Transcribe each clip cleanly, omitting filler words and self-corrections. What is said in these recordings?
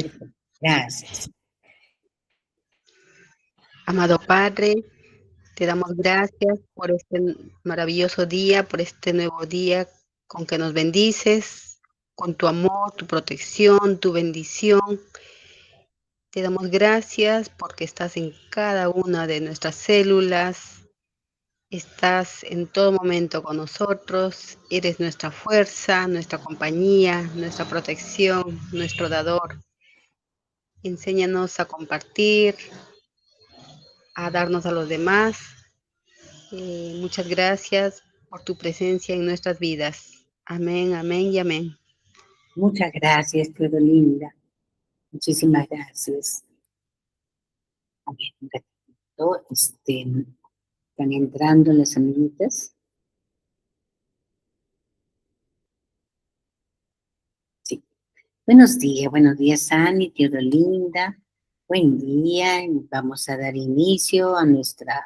Perfecto. Gracias. Amado Padre, te damos gracias por este maravilloso día, por este nuevo día con que nos bendices, con tu amor, tu protección, tu bendición. Te damos gracias porque estás en cada una de nuestras células, estás en todo momento con nosotros, eres nuestra fuerza, nuestra compañía, nuestra protección, nuestro dador. Enséñanos a compartir, a darnos a los demás. Muchas gracias por tu presencia en nuestras vidas. Amén, amén y amén. Muchas gracias, Teodolinda. Muchísimas gracias. A ver, un ratito, están entrando las amiguitas. Sí. Buenos días, Ani, Teodolinda. Buen día. Vamos a dar inicio a nuestras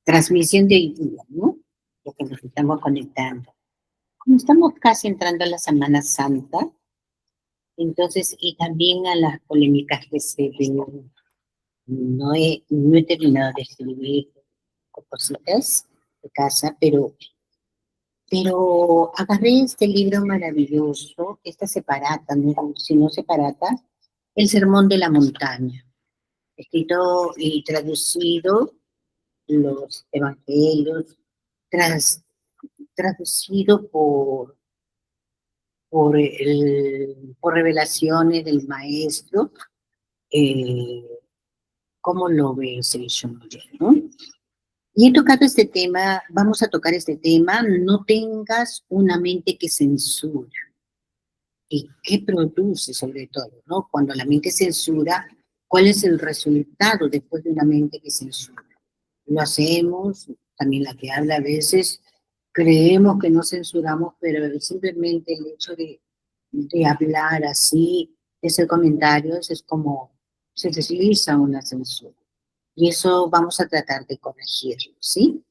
transmisión de hoy día, ¿no? Lo que nos estamos conectando. Como estamos casi entrando a la Semana Santa, entonces, y también a las polémicas que se ven, no he terminado de escribir cositas de casa, pero agarré este libro maravilloso, esta separata, ¿no? Si no separata, El Sermón de la Montaña, escrito y traducido los evangelios, traducido por revelaciones del maestro. ¿Cómo lo ve Seishon, no? Y he tocado este tema, vamos a tocar este tema, no tengas una mente que censura. ¿Y qué produce sobre todo, no? Cuando la mente censura, ¿cuál es el resultado después de una mente que censura? Lo hacemos, también la que habla a veces, creemos que no censuramos, pero simplemente el hecho de hablar así, de hacer comentarios, es como se desliza una censura. Y eso vamos a tratar de corregirlo, ¿sí?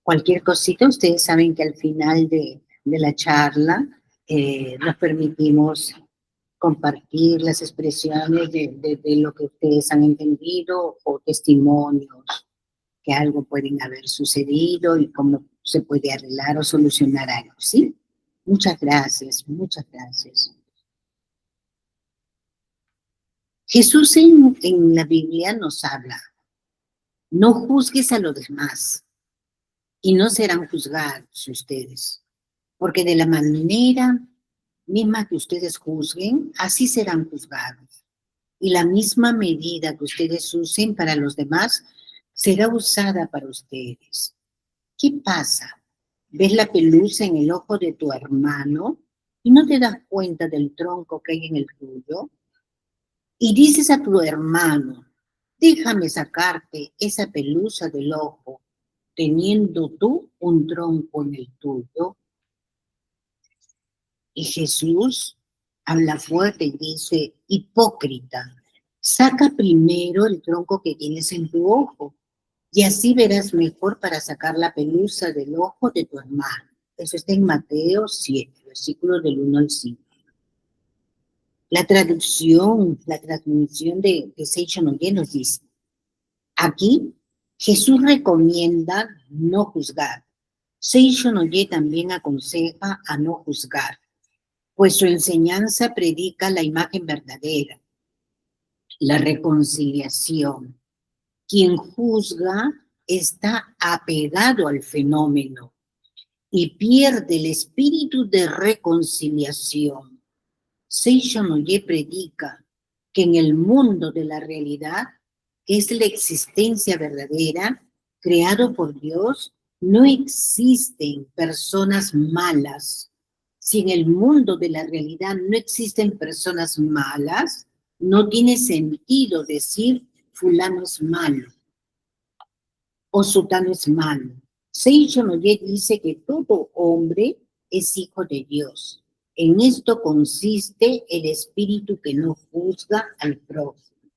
Cualquier cosita, ustedes saben que al final de la charla nos permitimos compartir las expresiones de lo que ustedes han entendido o testimonios que algo pueden haber sucedido y cómo se puede arreglar o solucionar algo, ¿sí? Muchas gracias, muchas gracias. Jesús en la Biblia nos habla, no juzgues a los demás y no serán juzgados ustedes, porque de la manera misma que ustedes juzguen, así serán juzgados. Y la misma medida que ustedes usen para los demás será usada para ustedes. ¿Qué pasa? ¿Ves la pelusa en el ojo de tu hermano y no te das cuenta del tronco que hay en el tuyo? Y dices a tu hermano, déjame sacarte esa pelusa del ojo, teniendo tú un tronco en el tuyo. Y Jesús habla fuerte y dice, hipócrita, saca primero el tronco que tienes en tu ojo, y así verás mejor para sacar la pelusa del ojo de tu hermano. Eso está en Mateo 7, versículos del 1 al 5. La transmisión de Seisho Noye nos dice, aquí Jesús recomienda no juzgar. Seisho Noye también aconseja a no juzgar, pues su enseñanza predica la imagen verdadera, la reconciliación. Quien juzga está apegado al fenómeno y pierde el espíritu de reconciliación. Seisho Noye predica que en el mundo de la realidad, que es la existencia verdadera, creado por Dios, no existen personas malas. Si en el mundo de la realidad no existen personas malas, no tiene sentido decir fulano es malo o sutano es malo. Seisho Noye dice que todo hombre es hijo de Dios. En esto consiste el espíritu que no juzga al prójimo.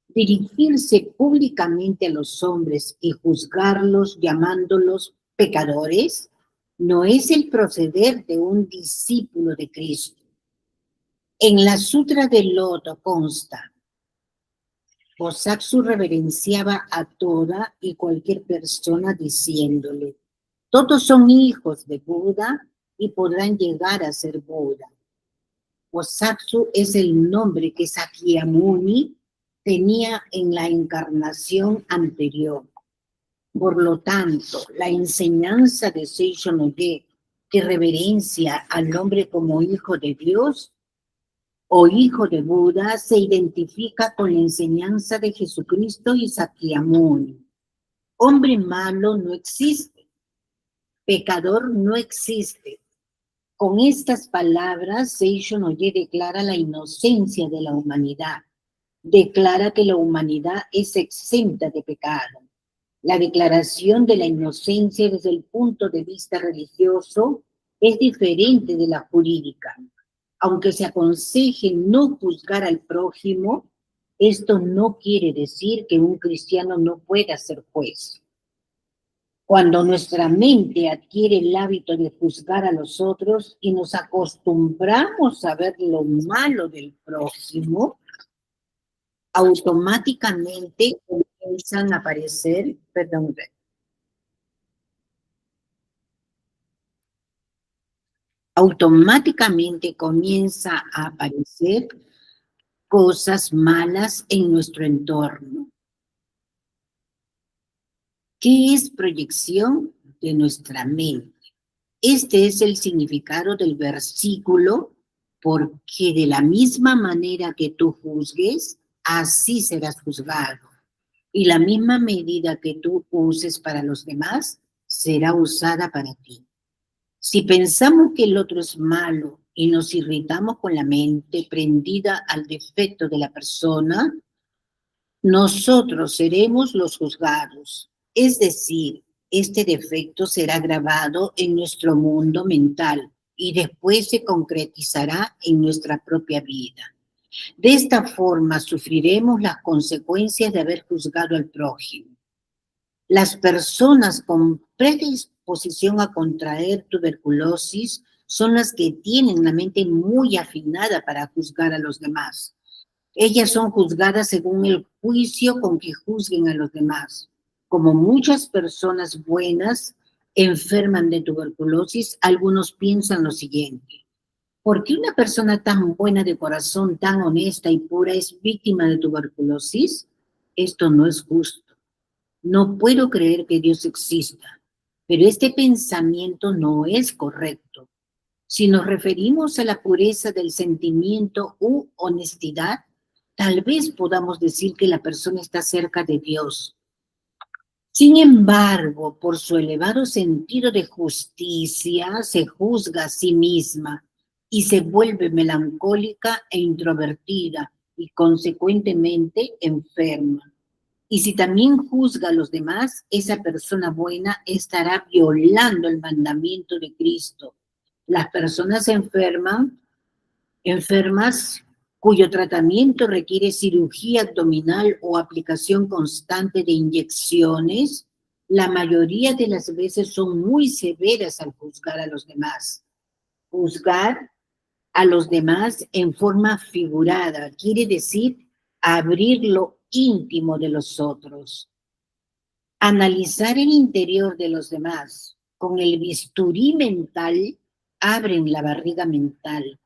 Dirigirse públicamente a los hombres y juzgarlos llamándolos pecadores no es el proceder de un discípulo de Cristo. En la Sutra del Loto consta: Bosatsu reverenciaba a toda y cualquier persona diciéndole: todos son hijos de Buda y podrán llegar a ser Buda. Bosatsu es el nombre que Sakyamuni tenía en la encarnación anterior. Por lo tanto, la enseñanza de Seisho no Ge, que reverencia al hombre como hijo de Dios o hijo de Buda, se identifica con la enseñanza de Jesucristo y Sakyamuni. Hombre malo no existe, pecador no existe. Con estas palabras, Seisho no Ge declara la inocencia de la humanidad. Declara que la humanidad es exenta de pecado. La declaración de la inocencia desde el punto de vista religioso es diferente de la jurídica. Aunque se aconseje no juzgar al prójimo, esto no quiere decir que un cristiano no pueda ser juez. Cuando nuestra mente adquiere el hábito de juzgar a los otros y nos acostumbramos a ver lo malo del prójimo, automáticamente comienzan a aparecer, automáticamente comienza a aparecer cosas malas en nuestro entorno. ¿Qué es proyección de nuestra mente? Este es el significado del versículo: porque de la misma manera que tú juzgues, así serás juzgado. Y la misma medida que tú uses para los demás, será usada para ti. Si pensamos que el otro es malo y nos irritamos con la mente prendida al defecto de la persona, nosotros seremos los juzgados. Es decir, este defecto será grabado en nuestro mundo mental y después se concretizará en nuestra propia vida. De esta forma sufriremos las consecuencias de haber juzgado al prójimo. Las personas con predisposición a contraer tuberculosis son las que tienen la mente muy afinada para juzgar a los demás. Ellas son juzgadas según el juicio con que juzguen a los demás. Como muchas personas buenas enferman de tuberculosis, algunos piensan lo siguiente: ¿por qué una persona tan buena de corazón, tan honesta y pura es víctima de tuberculosis? Esto no es justo. No puedo creer que Dios exista, pero este pensamiento no es correcto. Si nos referimos a la pureza del sentimiento u honestidad, tal vez podamos decir que la persona está cerca de Dios. Sin embargo, por su elevado sentido de justicia, se juzga a sí misma y se vuelve melancólica e introvertida y consecuentemente enferma. Y si también juzga a los demás, esa persona buena estará violando el mandamiento de Cristo. Las personas enfermas cuyo tratamiento requiere cirugía abdominal o aplicación constante de inyecciones, la mayoría de las veces son muy severas al juzgar a los demás. Juzgar a los demás en forma figurada quiere decir abrir lo íntimo de los otros. Analizar el interior de los demás con el bisturí mental abren la barriga mental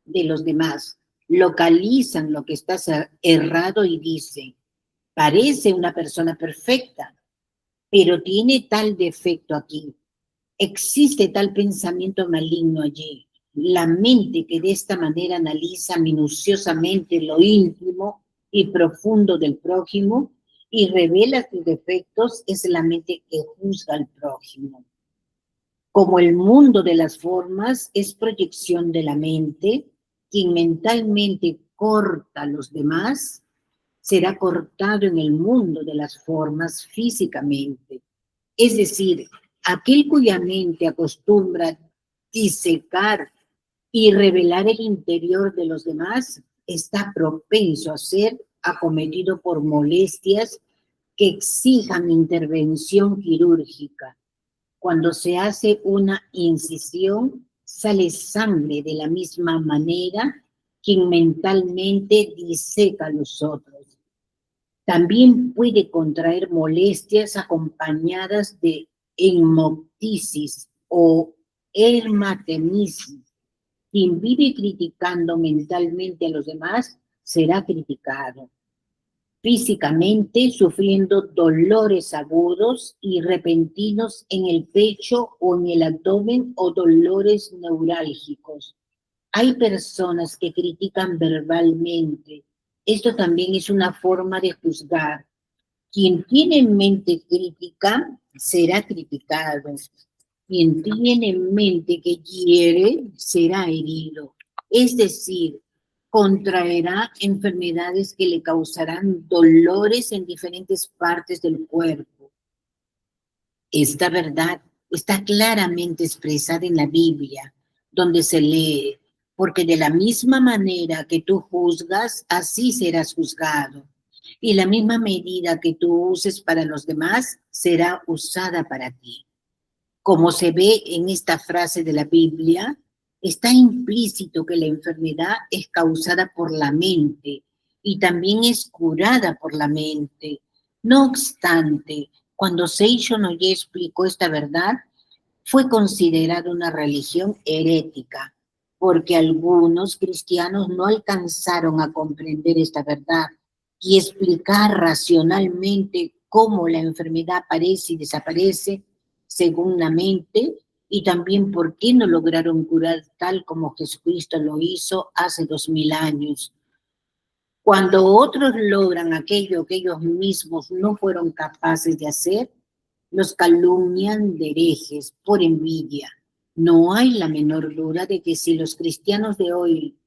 de los demás, localizan lo que está errado y dicen: parece una persona perfecta, pero tiene tal defecto aquí, existe tal pensamiento maligno allí. La mente que de esta manera analiza minuciosamente lo íntimo y profundo del prójimo y revela sus defectos es la mente que juzga al prójimo. Como el mundo de las formas es proyección de la mente, quien mentalmente corta a los demás será cortado en el mundo de las formas físicamente. Es decir, aquel cuya mente acostumbra disecar y revelar el interior de los demás está propenso a ser acometido por molestias que exijan intervención quirúrgica. Cuando se hace una incisión, sale sangre de la misma manera quien mentalmente diseca a los otros. También puede contraer molestias acompañadas de hemoptisis o hermatemisis. Quien vive criticando mentalmente a los demás será criticado. Físicamente, sufriendo dolores agudos y repentinos en el pecho o en el abdomen o dolores neurálgicos. Hay personas que critican verbalmente. Esto también es una forma de juzgar. Quien tiene mente crítica será criticado. Quien tiene mente que hiere será herido. Es decir, contraerá enfermedades que le causarán dolores en diferentes partes del cuerpo. Esta verdad está claramente expresada en la Biblia, donde se lee, porque de la misma manera que tú juzgas, así serás juzgado. Y la misma medida que tú uses para los demás será usada para ti. Como se ve en esta frase de la Biblia, está implícito que la enfermedad es causada por la mente y también es curada por la mente. No obstante, cuando Seicho Noye explicó esta verdad, fue considerada una religión herética, porque algunos cristianos no alcanzaron a comprender esta verdad y explicar racionalmente cómo la enfermedad aparece y desaparece según la mente, y también por qué no lograron curar tal como Jesucristo lo hizo hace 2000 años. Cuando otros logran aquello que ellos mismos no fueron capaces de hacer, los calumnian de herejes por envidia. No hay la menor duda de que si los cristianos de hoy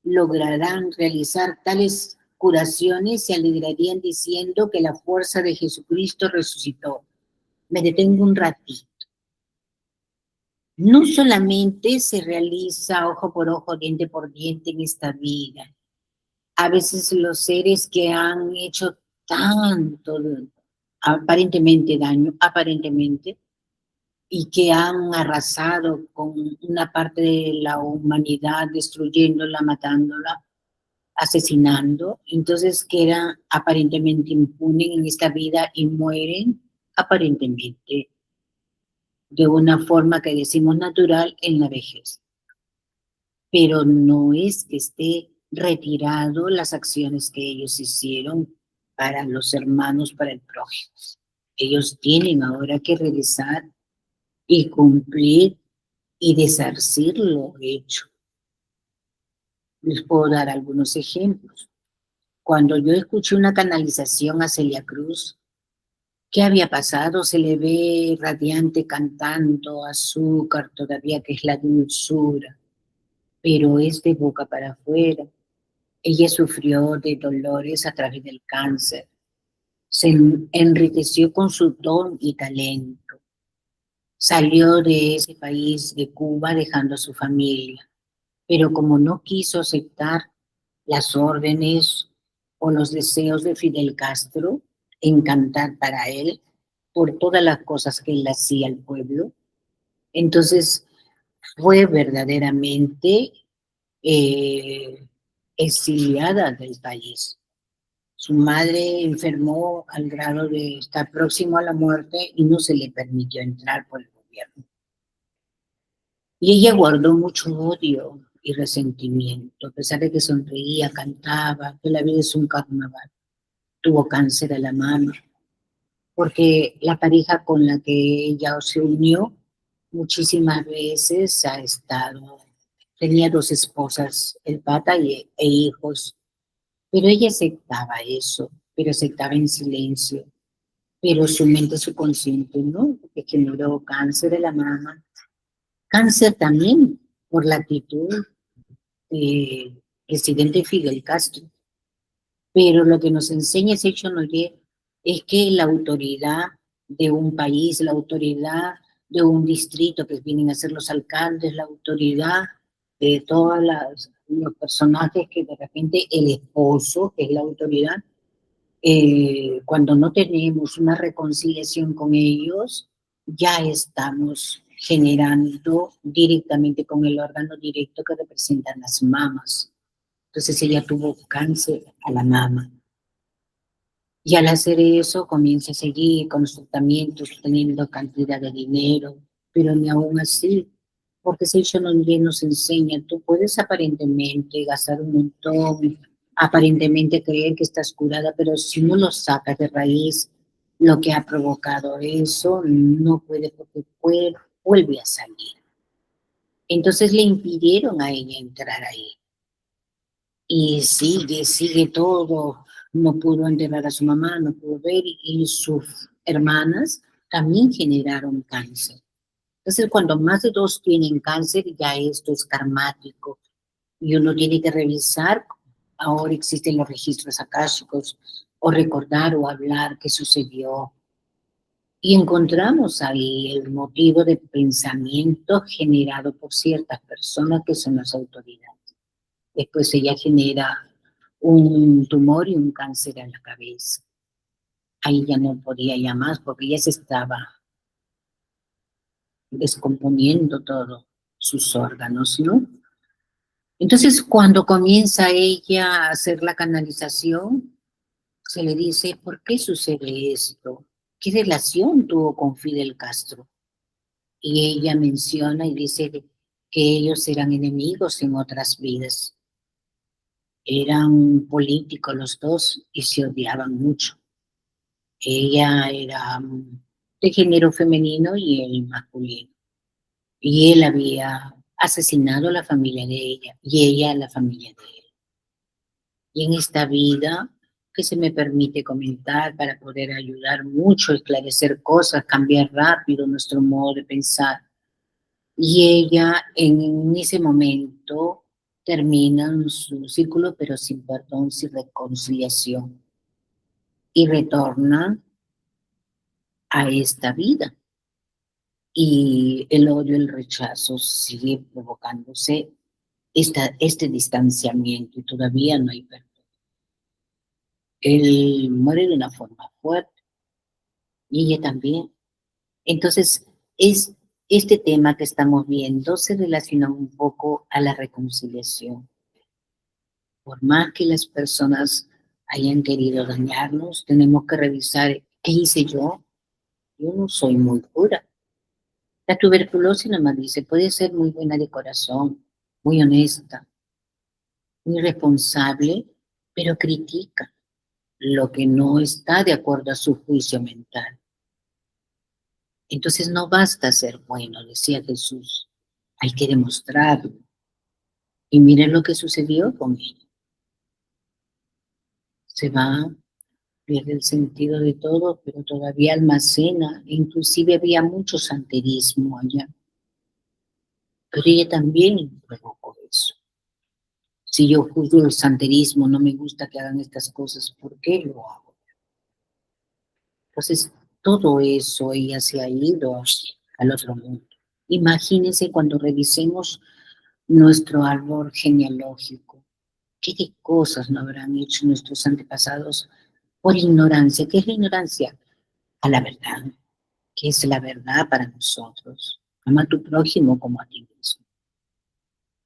lograrán realizar tales curaciones, se alegrarían diciendo que la fuerza de Jesucristo resucitó. Me detengo un ratito. No solamente se realiza ojo por ojo, diente por diente en esta vida. A veces los seres que han hecho tanto, aparentemente daño, aparentemente, y que han arrasado con una parte de la humanidad, destruyéndola, matándola, asesinando, entonces quedan aparentemente impunes en esta vida y mueren aparentemente de una forma que decimos natural en la vejez. Pero no es que esté retirado las acciones que ellos hicieron para los hermanos, para el prójimo. Ellos tienen ahora que regresar y cumplir y desarcir lo hecho. Les puedo dar algunos ejemplos. Cuando yo escuché una canalización a Celia Cruz, ¿qué había pasado? Se le ve radiante cantando, azúcar todavía, que es la dulzura, pero es de boca para afuera. Ella sufrió de dolores a través del cáncer. Se enriqueció con su don y talento. Salió de ese país, de Cuba, dejando a su familia. Pero como no quiso aceptar las órdenes o los deseos de Fidel Castro en cantar para él, por todas las cosas que él hacía al pueblo, entonces fue verdaderamente exiliada del país. Su madre enfermó al grado de estar próximo a la muerte y no se le permitió entrar por el gobierno. Y ella guardó mucho odio y resentimiento, a pesar de que sonreía, cantaba, que la vida es un carnaval. Tuvo cáncer a la mama, porque la pareja con la que ella se unió muchísimas veces ha estado, tenía 2 esposas, el pata e hijos, pero ella aceptaba eso, pero aceptaba en silencio, pero su mente subconsciente, ¿no? Porque generó cáncer de la mama, cáncer también por la actitud del presidente Fidel Castro. Pero lo que nos enseña ese hecho Noyer es que la autoridad de un país, la autoridad de un distrito que vienen a ser los alcaldes, la autoridad de todos los personajes que de repente el esposo, que es la autoridad, cuando no tenemos una reconciliación con ellos, ya estamos generando directamente con el órgano directo que representan las mamas. Entonces ella tuvo cáncer a la mama. Y al hacer eso comienza a seguir con los tratamientos, teniendo cantidad de dinero, pero ni aún así, porque si ellos nos enseña, tú puedes aparentemente gastar un montón, aparentemente creer que estás curada, pero si no lo sacas de raíz, lo que ha provocado eso no puede, porque vuelve a salir. Entonces le impidieron a ella entrar ahí. Y sigue todo. No pudo enterrar a su mamá, no pudo ver, y sus hermanas también generaron cáncer. Entonces, cuando más de dos tienen cáncer, ya esto es karmático. Y uno tiene que revisar, ahora existen los registros akáshicos, o recordar o hablar qué sucedió. Y encontramos ahí el motivo de pensamiento generado por ciertas personas que son las autoridades. Después ella genera un tumor y un cáncer en la cabeza. Ahí ya no podía ya más porque ya se estaba descomponiendo todo sus órganos, ¿no? Entonces, cuando comienza ella a hacer la canalización, se le dice, ¿por qué sucede esto? ¿Qué relación tuvo con Fidel Castro? Y ella menciona y dice que ellos eran enemigos en otras vidas. Eran políticos los dos y se odiaban mucho. Ella era de género femenino y él masculino. Y él había asesinado a la familia de ella y ella a la familia de él. Y en esta vida, que se me permite comentar para poder ayudar mucho a esclarecer cosas, cambiar rápido nuestro modo de pensar. Y ella en ese momento termina su círculo, pero sin perdón, sin reconciliación. Y retorna a esta vida. Y el odio, el rechazo sigue provocándose este distanciamiento y todavía no hay perdón. Él muere de una forma fuerte y ella también. Entonces, este tema que estamos viendo se relaciona un poco a la reconciliación. Por más que las personas hayan querido dañarnos, tenemos que revisar qué hice yo. Yo no soy muy pura. La tuberculosis nomás dice, puede ser muy buena de corazón, muy honesta, muy responsable, pero critica lo que no está de acuerdo a su juicio mental. Entonces no basta ser bueno, decía Jesús, hay que demostrarlo. Y miren lo que sucedió con ella. Se va, pierde el sentido de todo, pero todavía almacena, inclusive había mucho santerismo allá. Pero ella también provocó eso. Si yo juzgo el santerismo, no me gusta que hagan estas cosas, ¿por qué lo hago? Entonces, todo eso ella se ha ido al otro mundo. Imagínense cuando revisemos nuestro árbol genealógico. ¿Qué cosas no habrán hecho nuestros antepasados por ignorancia? ¿Qué es la ignorancia? A la verdad. ¿Qué es la verdad para nosotros? Ama a tu prójimo como a ti mismo.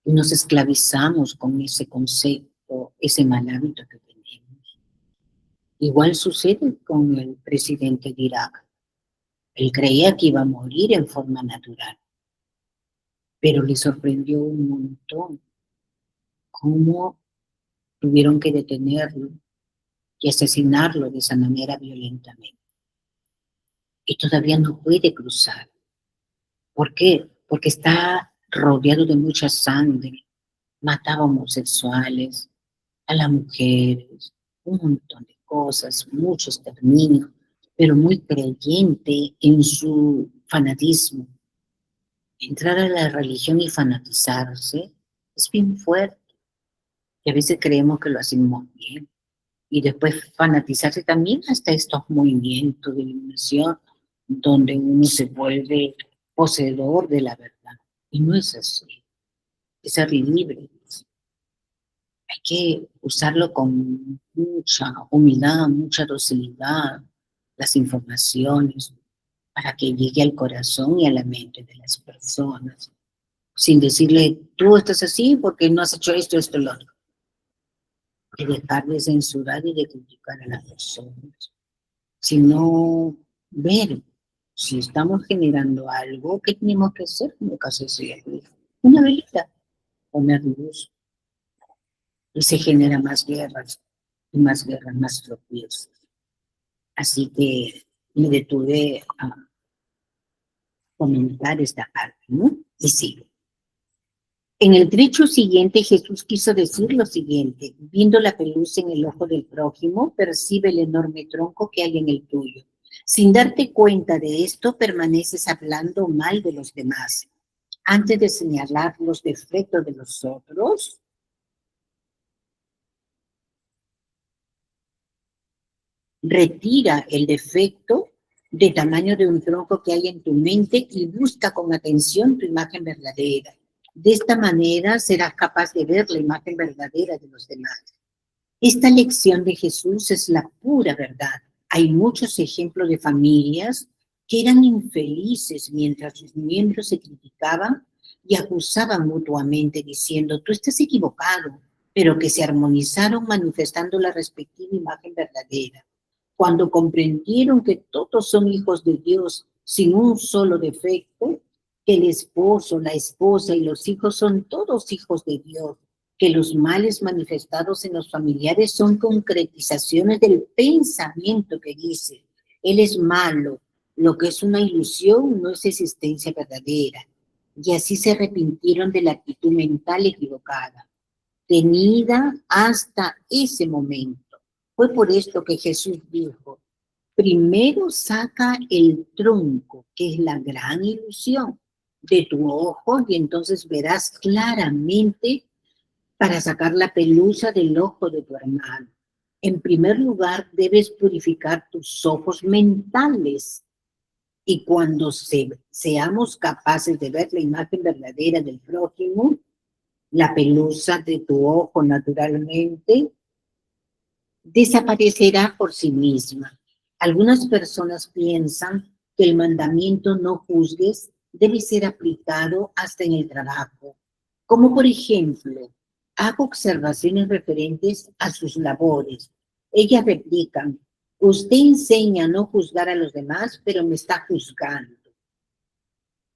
Y nos esclavizamos con ese concepto, ese mal hábito que tenemos. Igual sucede con el presidente de Irak. Él creía que iba a morir en forma natural, pero le sorprendió un montón cómo tuvieron que detenerlo y asesinarlo de esa manera violentamente. Y todavía no puede cruzar. ¿Por qué? Porque está rodeado de mucha sangre. Mataba a homosexuales, a las mujeres, un montón de cosas, mucho exterminio, pero muy creyente en su fanatismo. Entrar a la religión y fanatizarse es bien fuerte. Y a veces creemos que lo hacemos bien. Y después fanatizarse también hasta estos movimientos de iluminación donde uno se vuelve poseedor de la verdad. Y no es así. Es ser libre. Hay que usarlo con mucha humildad, mucha docilidad, las informaciones, para que llegue al corazón y a la mente de las personas, sin decirle, tú estás así porque no has hecho esto, esto, lo otro. que dejar de censurar y de criticar a las personas, sino ver si estamos generando algo, ¿qué tenemos que hacer? Como que hace siempre. Una velita, poner luz, y se generan más guerras, y más guerras, más tropiezos. Así que me detuve a comentar esta parte, ¿no? Y sigo. En el trecho siguiente, Jesús quiso decir lo siguiente: viendo la pelusa en el ojo del prójimo, percibe el enorme tronco que hay en el tuyo. Sin darte cuenta de esto, permaneces hablando mal de los demás. Antes de señalar los defectos de los otros, retira el defecto de tamaño de un tronco que hay en tu mente y busca con atención tu imagen verdadera. De esta manera serás capaz de ver la imagen verdadera de los demás. Esta lección de Jesús es la pura verdad. Hay muchos ejemplos de familias que eran infelices mientras sus miembros se criticaban y acusaban mutuamente diciendo: tú estás equivocado, pero que se armonizaron manifestando la respectiva imagen verdadera. Cuando comprendieron que todos son hijos de Dios sin un solo defecto, que el esposo, la esposa y los hijos son todos hijos de Dios, que los males manifestados en los familiares son concretizaciones del pensamiento que dice: él es malo, lo que es una ilusión no es existencia verdadera. Y así se arrepintieron de la actitud mental equivocada, tenida hasta ese momento. Fue por esto que Jesús dijo: primero saca el tronco, que es la gran ilusión, de tu ojo, y entonces verás claramente para sacar la pelusa del ojo de tu hermano. En primer lugar, debes purificar tus ojos mentales. Y cuando seamos capaces de ver la imagen verdadera del prójimo, la pelusa de tu ojo naturalmente desaparecerá por sí misma. Algunas personas piensan que el mandamiento no juzgues debe ser aplicado hasta en el trabajo. Como por ejemplo, hago observaciones referentes a sus labores. Ellas replican: usted enseña a no juzgar a los demás, pero me está juzgando.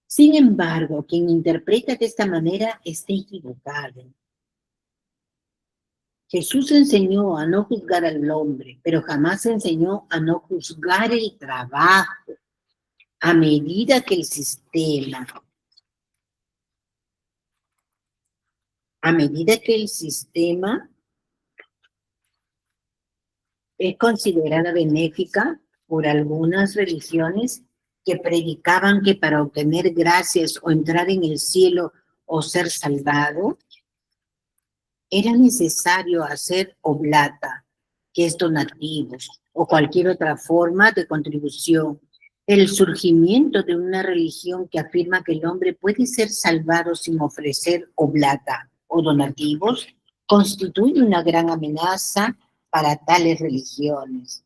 Sin embargo, quien interpreta de esta manera está equivocado. Jesús enseñó a no juzgar al hombre, pero jamás enseñó a no juzgar el trabajo. A medida que el sistema es considerada benéfica por algunas religiones que predicaban que para obtener gracias o entrar en el cielo o ser salvado, era necesario hacer oblata, que es donativos, o cualquier otra forma de contribución. El surgimiento de una religión que afirma que el hombre puede ser salvado sin ofrecer oblata o donativos constituye una gran amenaza para tales religiones.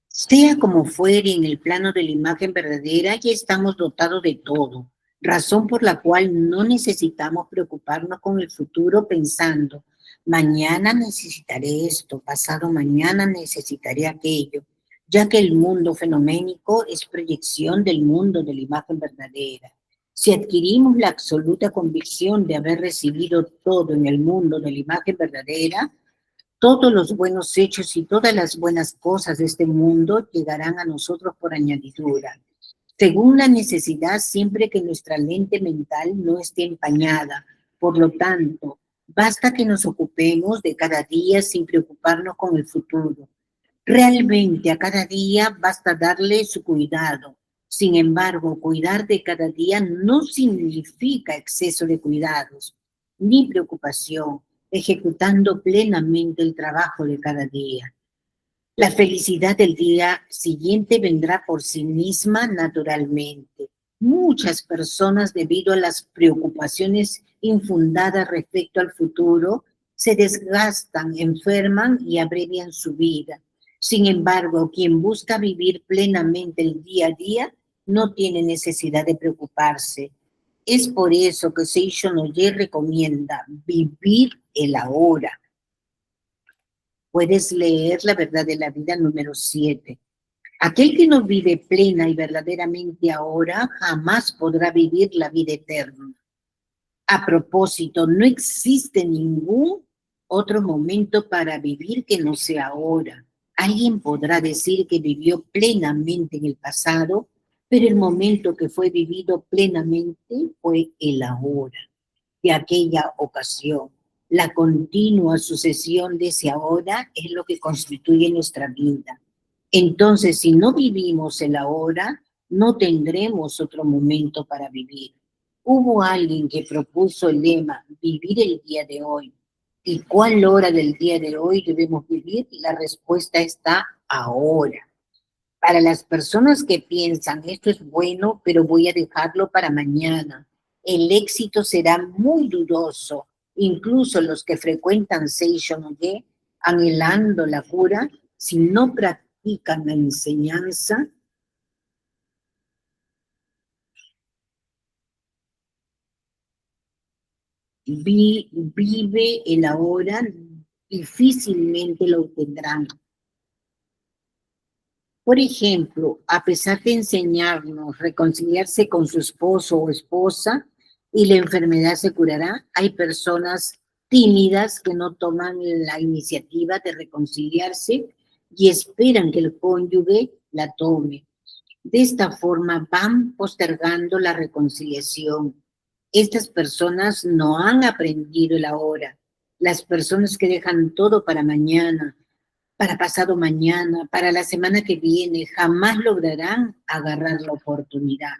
Sea como fuere, en el plano de la imagen verdadera ya estamos dotados de todo, razón por la cual no necesitamos preocuparnos con el futuro pensando: mañana necesitaré esto, pasado mañana necesitaré aquello, ya que el mundo fenoménico es proyección del mundo de la imagen verdadera. Si adquirimos la absoluta convicción de haber recibido todo en el mundo de la imagen verdadera, todos los buenos hechos y todas las buenas cosas de este mundo llegarán a nosotros por añadidura, según la necesidad, siempre que nuestra lente mental no esté empañada. Por lo tanto, basta que nos ocupemos de cada día sin preocuparnos con el futuro. Realmente a cada día basta darle su cuidado. Sin embargo, cuidar de cada día no significa exceso de cuidados ni preocupación, ejecutando plenamente el trabajo de cada día. La felicidad del día siguiente vendrá por sí misma naturalmente. Muchas personas, debido a las preocupaciones infundadas respecto al futuro, se desgastan, enferman y abrevian su vida. Sin embargo, quien busca vivir plenamente el día a día no tiene necesidad de preocuparse. Es por eso que Seishon Oye recomienda vivir el ahora. Puedes leer La verdad de la vida número 7. Aquel que no vive plena y verdaderamente ahora jamás podrá vivir la vida eterna. A propósito, no existe ningún otro momento para vivir que no sea ahora. Alguien podrá decir que vivió plenamente en el pasado, pero el momento que fue vivido plenamente fue el ahora de aquella ocasión. La continua sucesión de ese ahora es lo que constituye nuestra vida. Entonces, si no vivimos el ahora, no tendremos otro momento para vivir. Hubo alguien que propuso el lema, vivir el día de hoy. ¿Y cuál hora del día de hoy debemos vivir? La respuesta está ahora. Para las personas que piensan, esto es bueno, pero voy a dejarlo para mañana, el éxito será muy dudoso. Incluso los que frecuentan Seishon Oye, anhelando la cura, si no practican la enseñanza, vive el ahora, difícilmente lo obtendrán. Por ejemplo, a pesar de enseñarnos reconciliarse con su esposo o esposa y la enfermedad se curará, hay personas tímidas que no toman la iniciativa de reconciliarse y esperan que el cónyuge la tome. De esta forma van postergando la reconciliación. Estas personas no han aprendido el ahora. Las personas que dejan todo para mañana, para pasado mañana, para la semana que viene, jamás lograrán agarrar la oportunidad.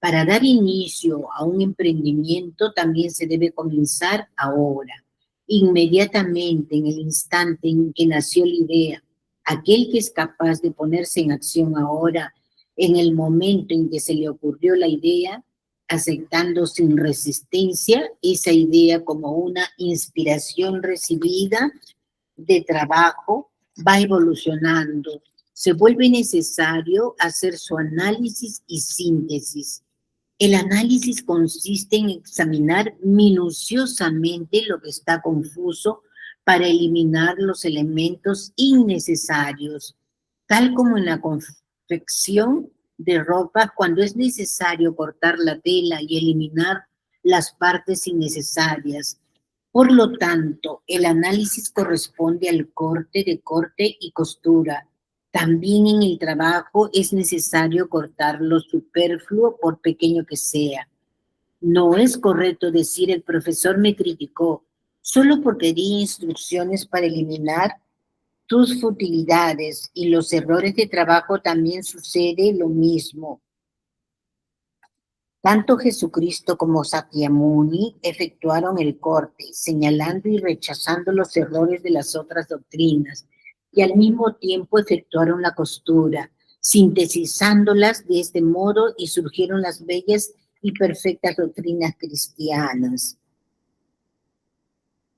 Para dar inicio a un emprendimiento también se debe comenzar ahora, inmediatamente, en el instante en que nació la idea. Aquel que es capaz de ponerse en acción ahora, en el momento en que se le ocurrió la idea, aceptando sin resistencia esa idea como una inspiración recibida de trabajo, va evolucionando. Se vuelve necesario hacer su análisis y síntesis. El análisis consiste en examinar minuciosamente lo que está confuso para eliminar los elementos innecesarios, tal como en la confección de ropa, cuando es necesario cortar la tela y eliminar las partes innecesarias. Por lo tanto, el análisis corresponde al corte de corte y costura. También en el trabajo es necesario cortar lo superfluo, por pequeño que sea. No es correcto decir el profesor me criticó solo porque di instrucciones para eliminar tus futilidades, y los errores de trabajo también sucede lo mismo. Tanto Jesucristo como Sakyamuni efectuaron el corte, señalando y rechazando los errores de las otras doctrinas, y al mismo tiempo efectuaron la costura, sintetizándolas de este modo, y surgieron las bellas y perfectas doctrinas cristianas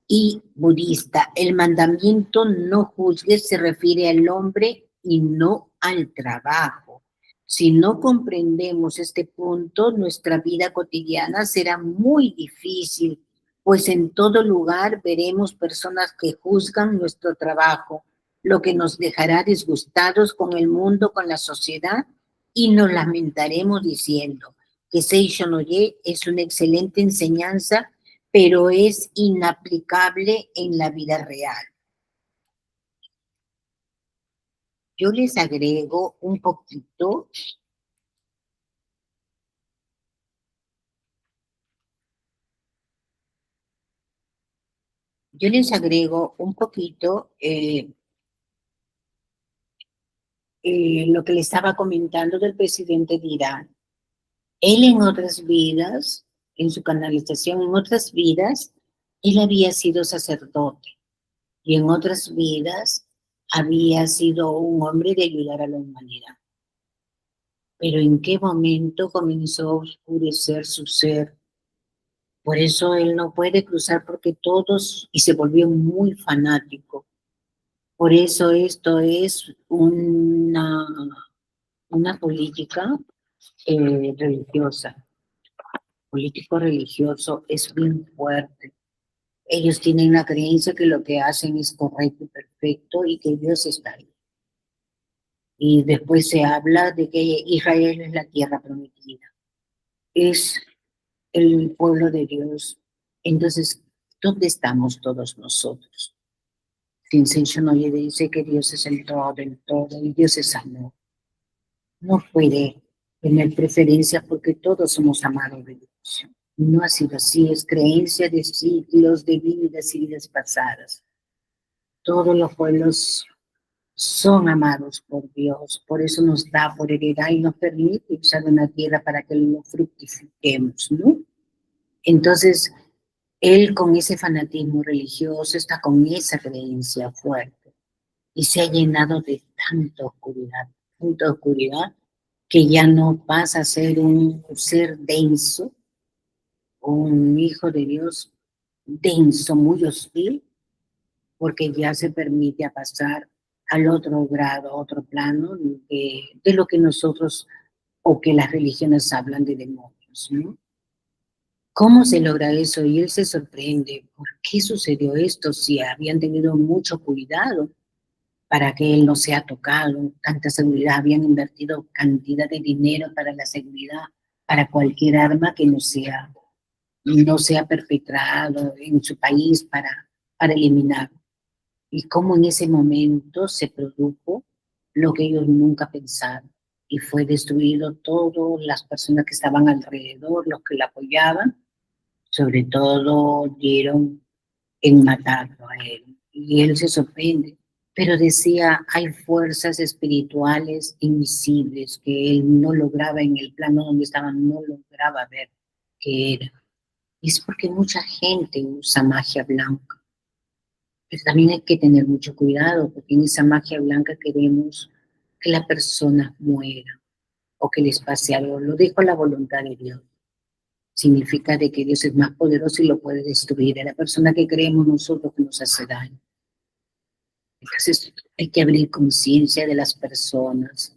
y budista. El mandamiento no juzgues se refiere al hombre y no al trabajo. Si no comprendemos este punto, nuestra vida cotidiana será muy difícil, pues en todo lugar veremos personas que juzgan nuestro trabajo, lo que nos dejará disgustados con el mundo, con la sociedad, y nos lamentaremos diciendo que Seishon Oye es una excelente enseñanza, pero es inaplicable en la vida real. Yo les agrego un poquito, lo que le estaba comentando del presidente de Irán. Él en otras vidas, en su canalización, en otras vidas, él había sido sacerdote, y en otras vidas había sido un hombre de ayudar a la humanidad. Pero ¿en qué momento comenzó a oscurecer su ser? Por eso él no puede cruzar porque todos, y se volvió muy fanático. Por eso esto es una política religiosa. Político religioso es bien fuerte. Ellos tienen la creencia que lo que hacen es correcto y perfecto y que Dios está ahí. Y después se habla de que Israel es la tierra prometida, es el pueblo de Dios. Entonces, ¿dónde estamos todos nosotros? Vincent Noye dice que Dios es el todo, y Dios es amor. No puede tener preferencias porque todos somos amados de Dios. No ha sido así, es creencia de siglos, de vidas y vidas pasadas. Todos los pueblos son amados por Dios, por eso nos da por heredad y nos permite usar una tierra para que lo fructifiquemos, ¿no? Entonces, él con ese fanatismo religioso está con esa creencia fuerte y se ha llenado de tanta oscuridad, que ya no pasa a ser un ser denso, un hijo de Dios denso, muy hostil, porque ya se permite a pasar al otro grado, a otro plano de lo que nosotros o que las religiones hablan de demonios, ¿no? ¿Cómo se logra eso? Y él se sorprende, ¿por qué sucedió esto si habían tenido mucho cuidado para que él no sea tocado, tanta seguridad, habían invertido cantidad de dinero para la seguridad, para cualquier arma que no sea perpetrado en su país para eliminar? Y cómo en ese momento se produjo lo que ellos nunca pensaron, y fue destruido todas las personas que estaban alrededor, los que la apoyaban, sobre todo dieron en matarlo a él. Y él se sorprende, pero decía, hay fuerzas espirituales invisibles que él no lograba en el plano donde estaba, no lograba ver qué era. Y es porque mucha gente usa magia blanca. Pero también hay que tener mucho cuidado, porque en esa magia blanca queremos que la persona muera o que les pase algo. Lo dejo a la voluntad de Dios. Significa de que Dios es más poderoso y lo puede destruir a la persona que creemos nosotros que nos hace daño. Entonces hay que abrir conciencia de las personas,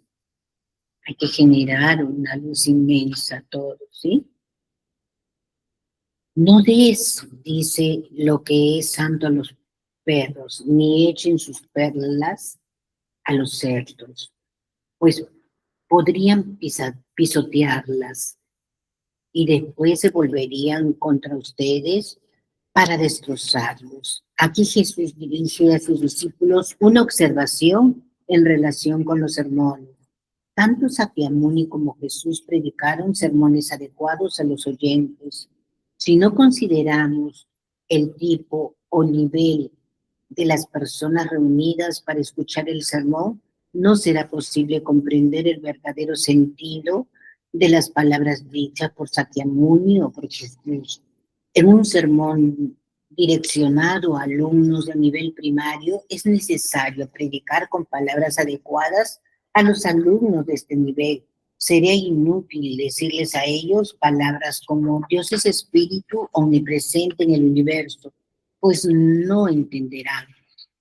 hay que generar una luz inmensa a todos, ¿sí? No des, dice, lo que es santo a los perros, ni echen sus perlas a los cerdos, pues podrían pisotearlas y después se volverían contra ustedes para destrozarlos. Aquí Jesús dirige a sus discípulos una observación en relación con los sermones. Tanto Sakyamuni como Jesús predicaron sermones adecuados a los oyentes. Si no consideramos el tipo o nivel de las personas reunidas para escuchar el sermón, no será posible comprender el verdadero sentido de las palabras dichas por Sakyamuni o por Jesús. En un sermón direccionado a alumnos de nivel primario, es necesario predicar con palabras adecuadas a los alumnos de este nivel. Sería inútil decirles a ellos palabras como Dios es espíritu omnipresente en el universo, pues no entenderán.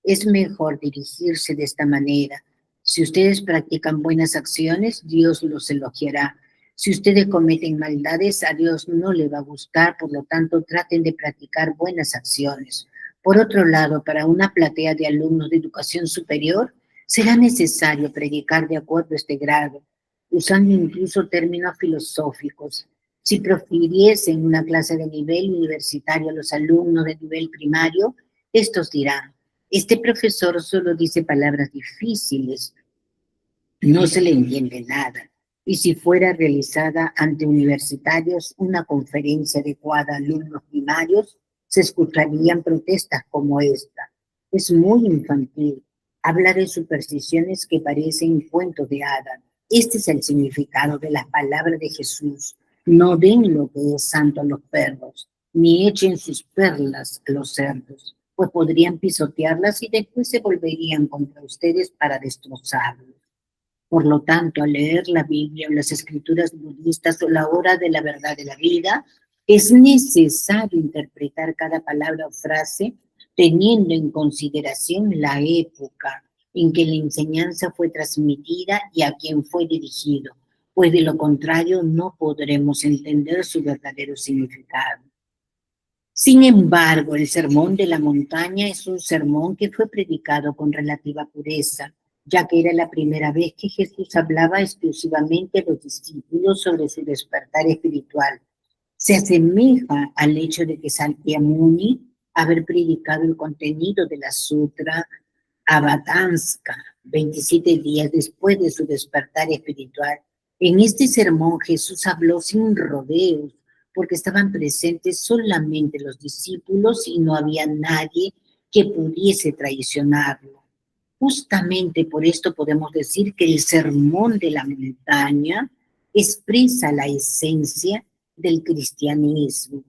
Es mejor dirigirse de esta manera. Si ustedes practican buenas acciones, Dios los elogiará. Si ustedes cometen maldades, a Dios no le va a gustar, por lo tanto, traten de practicar buenas acciones. Por otro lado, para una platea de alumnos de educación superior, será necesario predicar de acuerdo a este grado, usando incluso términos filosóficos. Si profiriesen una clase de nivel universitario a los alumnos de nivel primario, estos dirán, este profesor solo dice palabras difíciles, no se le entiende nada. Y si fuera realizada ante universitarios una conferencia adecuada a alumnos primarios, se escucharían protestas como esta. Es muy infantil. Habla de supersticiones que parecen cuentos de hadas. Este es el significado de las palabras de Jesús. No den lo que es santo a los perros, ni echen sus perlas a los cerdos, pues podrían pisotearlas y después se volverían contra ustedes para destrozarlos. Por lo tanto, al leer la Biblia o las escrituras budistas o la hora de la verdad de la vida, Es necesario interpretar cada palabra o frase teniendo en consideración la época en que la enseñanza fue transmitida y a quien fue dirigido, pues de lo contrario no podremos entender su verdadero significado. Sin embargo, el sermón de la montaña es un sermón que fue predicado con relativa pureza, ya que era la primera vez que Jesús hablaba exclusivamente a los discípulos sobre su despertar espiritual. Se asemeja al hecho de que Sakyamuni haber predicado el contenido de la Sutra Avatamsaka 27 días después de su despertar espiritual. En este sermón Jesús habló sin rodeos, porque estaban presentes solamente los discípulos y no había nadie que pudiese traicionarlo. Justamente por esto podemos decir que el sermón de la montaña expresa la esencia del cristianismo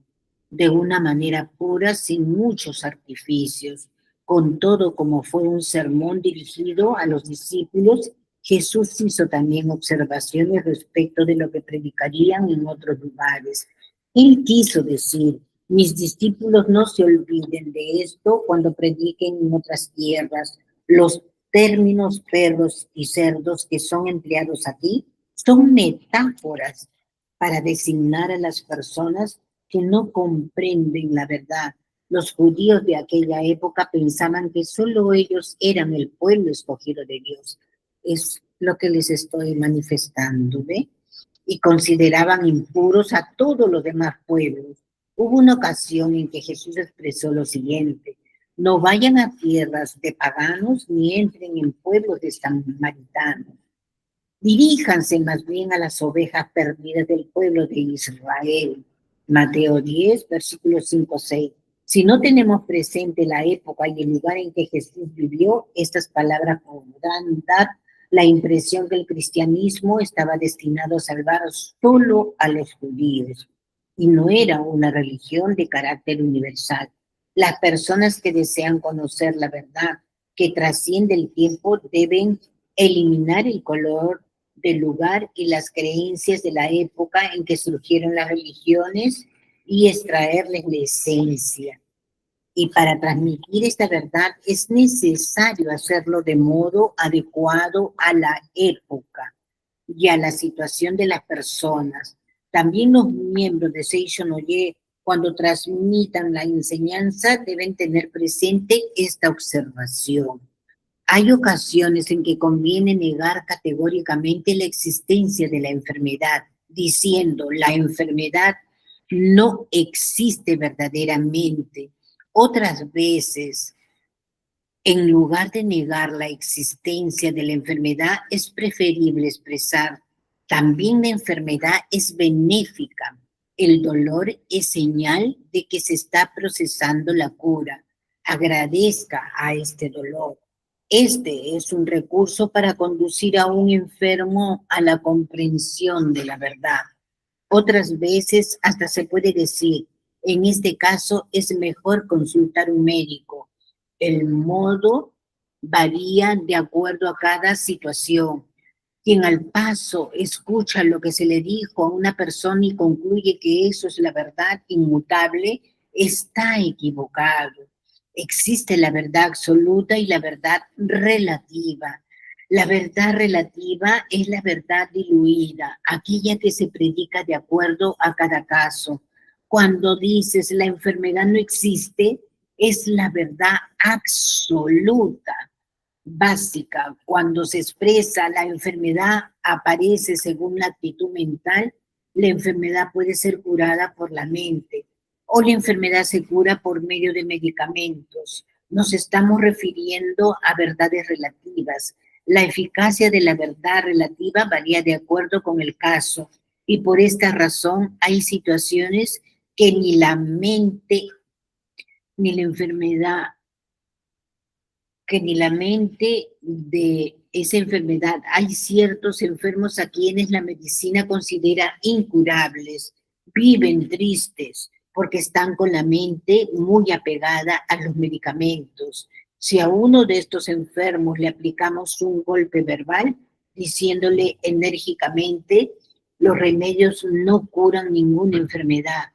de una manera pura, sin muchos artificios. Con todo, como fue un sermón dirigido a los discípulos, Jesús hizo también observaciones respecto de lo que predicarían en otros lugares. Él quiso decir: mis discípulos no se olviden de esto cuando prediquen en otras tierras. Los términos perros y cerdos que son empleados aquí son metáforas para designar a las personas que no comprenden la verdad. Los judíos de aquella época pensaban que solo ellos eran el pueblo escogido de Dios. Es lo que les estoy manifestando, ¿ve? Y consideraban impuros a todos los demás pueblos. Hubo una ocasión en que Jesús expresó lo siguiente: no vayan a tierras de paganos ni entren en pueblos de samaritanos. Diríjanse más bien a las ovejas perdidas del pueblo de Israel. Mateo 10, versículos 5-6. Si no tenemos presente la época y el lugar en que Jesús vivió, estas palabras podrán dar la impresión que el cristianismo estaba destinado a salvar solo a los judíos y no era una religión de carácter universal. Las personas que desean conocer la verdad que trasciende el tiempo deben eliminar el color del lugar y las creencias de la época en que surgieron las religiones y extraerles la esencia. Y para transmitir esta verdad es necesario hacerlo de modo adecuado a la época y a la situación de las personas. También los miembros de Seishon Oye, cuando transmitan la enseñanza, deben tener presente esta observación. Hay ocasiones en que conviene negar categóricamente la existencia de la enfermedad, diciendo la enfermedad no existe verdaderamente. Otras veces, en lugar de negar la existencia de la enfermedad, es preferible expresar: también la enfermedad es benéfica. El dolor es señal de que se está procesando la cura. Agradezca a este dolor. Este es un recurso para conducir a un enfermo a la comprensión de la verdad. Otras veces hasta se puede decir: en este caso es mejor consultar un médico. El modo varía de acuerdo a cada situación. Quien al paso escucha lo que se le dijo a una persona y concluye que eso es la verdad inmutable, está equivocado. Existe la verdad absoluta y la verdad relativa. La verdad relativa es la verdad diluida, aquella que se predica de acuerdo a cada caso. Cuando dices la enfermedad no existe, es la verdad absoluta, básica. Cuando se expresa la enfermedad aparece según la actitud mental, la enfermedad puede ser curada por la mente o la enfermedad se cura por medio de medicamentos. Nos estamos refiriendo a verdades relativas. La eficacia de la verdad relativa varía de acuerdo con el caso y por esta razón hay situaciones que ni la mente ni la enfermedad, que ni la mente de esa enfermedad. Hay ciertos enfermos a quienes la medicina considera incurables, viven tristes porque están con la mente muy apegada a los medicamentos. Si a uno de estos enfermos le aplicamos un golpe verbal, diciéndole enérgicamente: los remedios no curan ninguna enfermedad,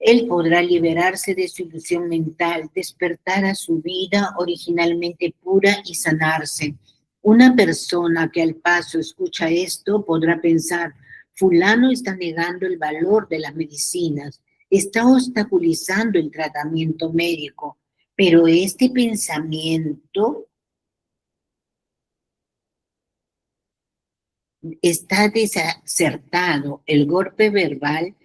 Él podrá liberarse de su ilusión mental, despertar a su vida originalmente pura y sanarse. Una persona que al paso escucha esto podrá pensar, fulano está negando el valor de las medicinas, está obstaculizando el tratamiento médico, pero este pensamiento está desacertado. El golpe verbal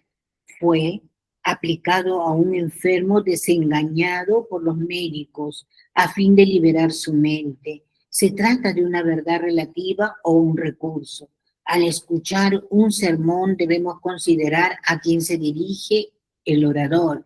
fue aplicado a un enfermo desengañado por los médicos a fin de liberar su mente. Se trata de una verdad relativa o un recurso. Al escuchar un sermón debemos considerar a quién se dirige el orador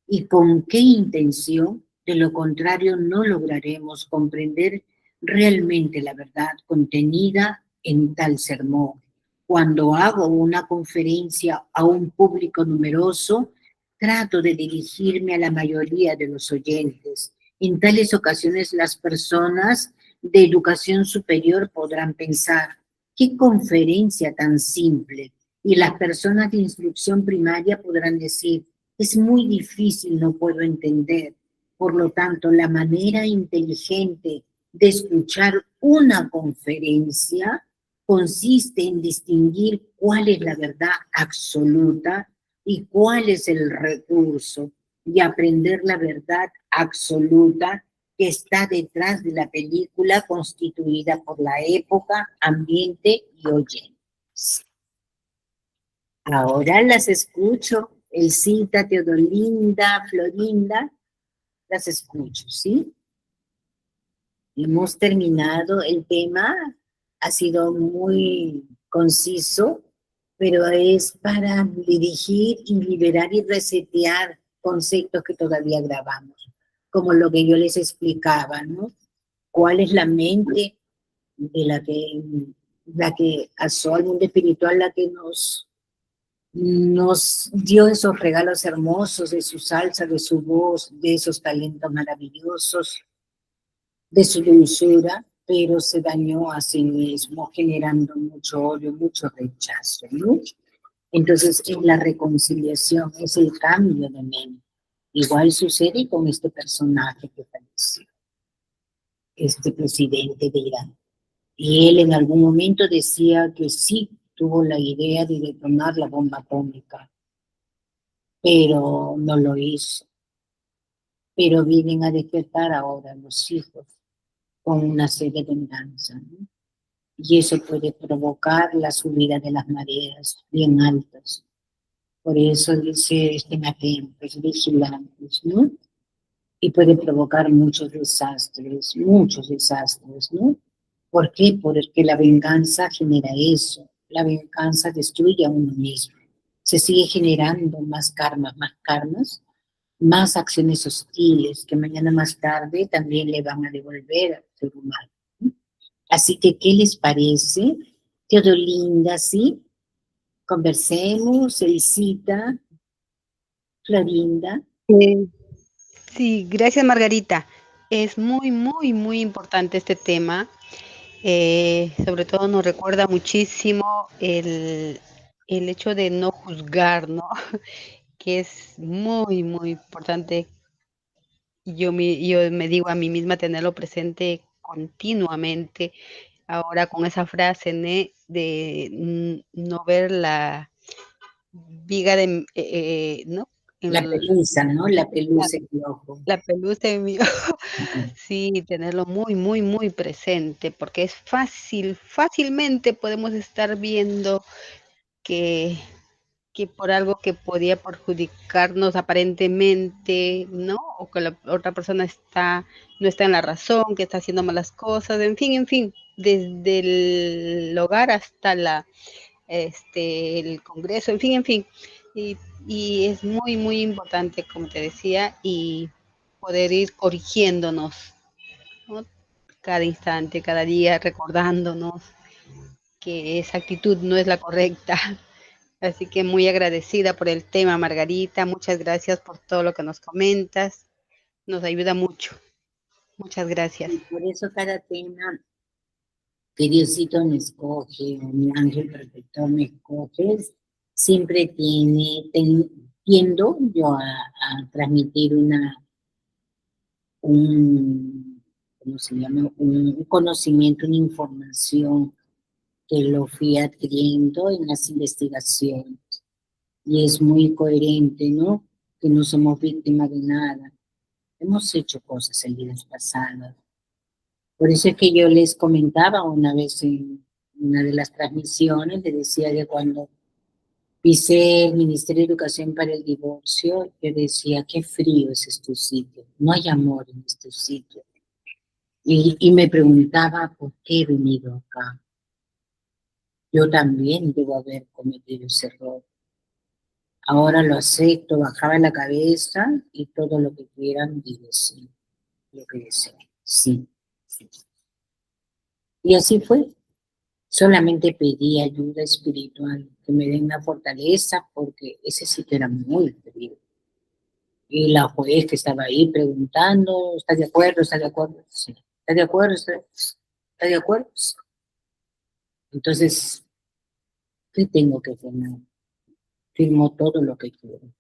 y con qué intención. De lo contrario, no lograremos comprender realmente la verdad contenida en tal sermón. Cuando hago una conferencia a un público numeroso, trato de dirigirme a la mayoría de los oyentes. En tales ocasiones, las personas de educación superior podrán pensar, ¿qué conferencia tan simple? Y las personas de instrucción primaria podrán decir, es muy difícil, no puedo entender. Por lo tanto, la manera inteligente de escuchar una conferencia consiste en distinguir cuál es la verdad absoluta y cuál es el recurso, y aprender la verdad absoluta que está detrás de la película constituida por la época, ambiente y oyentes. Ahora las escucho, Elcita, Teodolinda, Florinda, las escucho, ¿sí? Hemos terminado el tema, ha sido muy conciso, pero es para dirigir y liberar y resetear conceptos que todavía grabamos, como lo que yo les explicaba, ¿no? ¿Cuál es la mente de la que asó al mundo espiritual, la que nos dio esos regalos hermosos de su salsa, de su voz, de esos talentos maravillosos, de su dulzura, pero se dañó a sí mismo, generando mucho odio, mucho rechazo, ¿no? Entonces, es la reconciliación, es el cambio de mente. Igual sucede con este personaje que falleció, este presidente de Irán. Y él en algún momento decía que sí tuvo la idea de detonar la bomba atómica, pero no lo hizo. Pero vienen a despertar ahora los hijos con una sed de venganza, ¿no? Y eso puede provocar la subida de las mareas bien altas. Por eso dice, estén atentos, vigilantes, ¿no? Y puede provocar muchos desastres, ¿no? ¿Por qué? Porque la venganza genera eso. La venganza destruye a uno mismo. Se sigue generando más karmas, más acciones hostiles que mañana más tarde también le van a devolver al ser humano, ¿no? Así que, ¿qué les parece? Teodolinda, ¿sí? Conversemos, Elisita, Florinda. Sí, gracias Margarita. Es muy, muy, muy importante este tema. Sobre todo nos recuerda muchísimo el hecho de no juzgar, ¿no? Que es muy, muy importante. Yo me digo a mí misma tenerlo presente continuamente. Ahora con esa frase de no ver la viga de, ¿no? La pelusa, ¿no? La La, pelusa en el ojo. la pelusa de mi sí, tenerlo muy, muy, muy presente, porque es fácilmente podemos estar viendo que, que por algo que podía perjudicarnos aparentemente, ¿no? O que la otra persona no está en la razón, que está haciendo malas cosas, en fin, desde el hogar hasta el Congreso, en fin. Y, y es muy, muy importante, como te decía, y poder ir corrigiéndonos, ¿no? Cada instante, cada día, recordándonos que esa actitud no es la correcta. Así que muy agradecida por el tema, Margarita. Muchas gracias por todo lo que nos comentas. Nos ayuda mucho. Muchas gracias. Y por eso cada tema que Diosito me escoge, o mi ángel protector me escoge, siempre tiene tiendo yo a transmitir un, ¿cómo se llama? Un conocimiento, una información que lo fui adquiriendo en las investigaciones. Y es muy coherente, ¿no? Que no somos víctimas de nada. Hemos hecho cosas en vidas pasadas. Por eso es que yo les comentaba una vez en una de las transmisiones, les decía que cuando pisé el Ministerio de Educación para el divorcio, yo decía, qué frío es este sitio, no hay amor en este sitio. Y me preguntaba, ¿por qué he venido acá? Yo también debo haber cometido ese error. Ahora lo acepto, bajaba la cabeza y todo lo que quieran, digo sí, lo que deseen, sí, sí. Y así fue. Solamente pedí ayuda espiritual, que me den la fortaleza, porque ese sitio era muy frío. Y la juez que estaba ahí preguntando, ¿está de acuerdo? ¿Está de acuerdo? Sí. ¿Está de acuerdo? ¿Está de acuerdo? Sí. Entonces, ¿qué tengo que firmar? Firmo todo lo que quiero.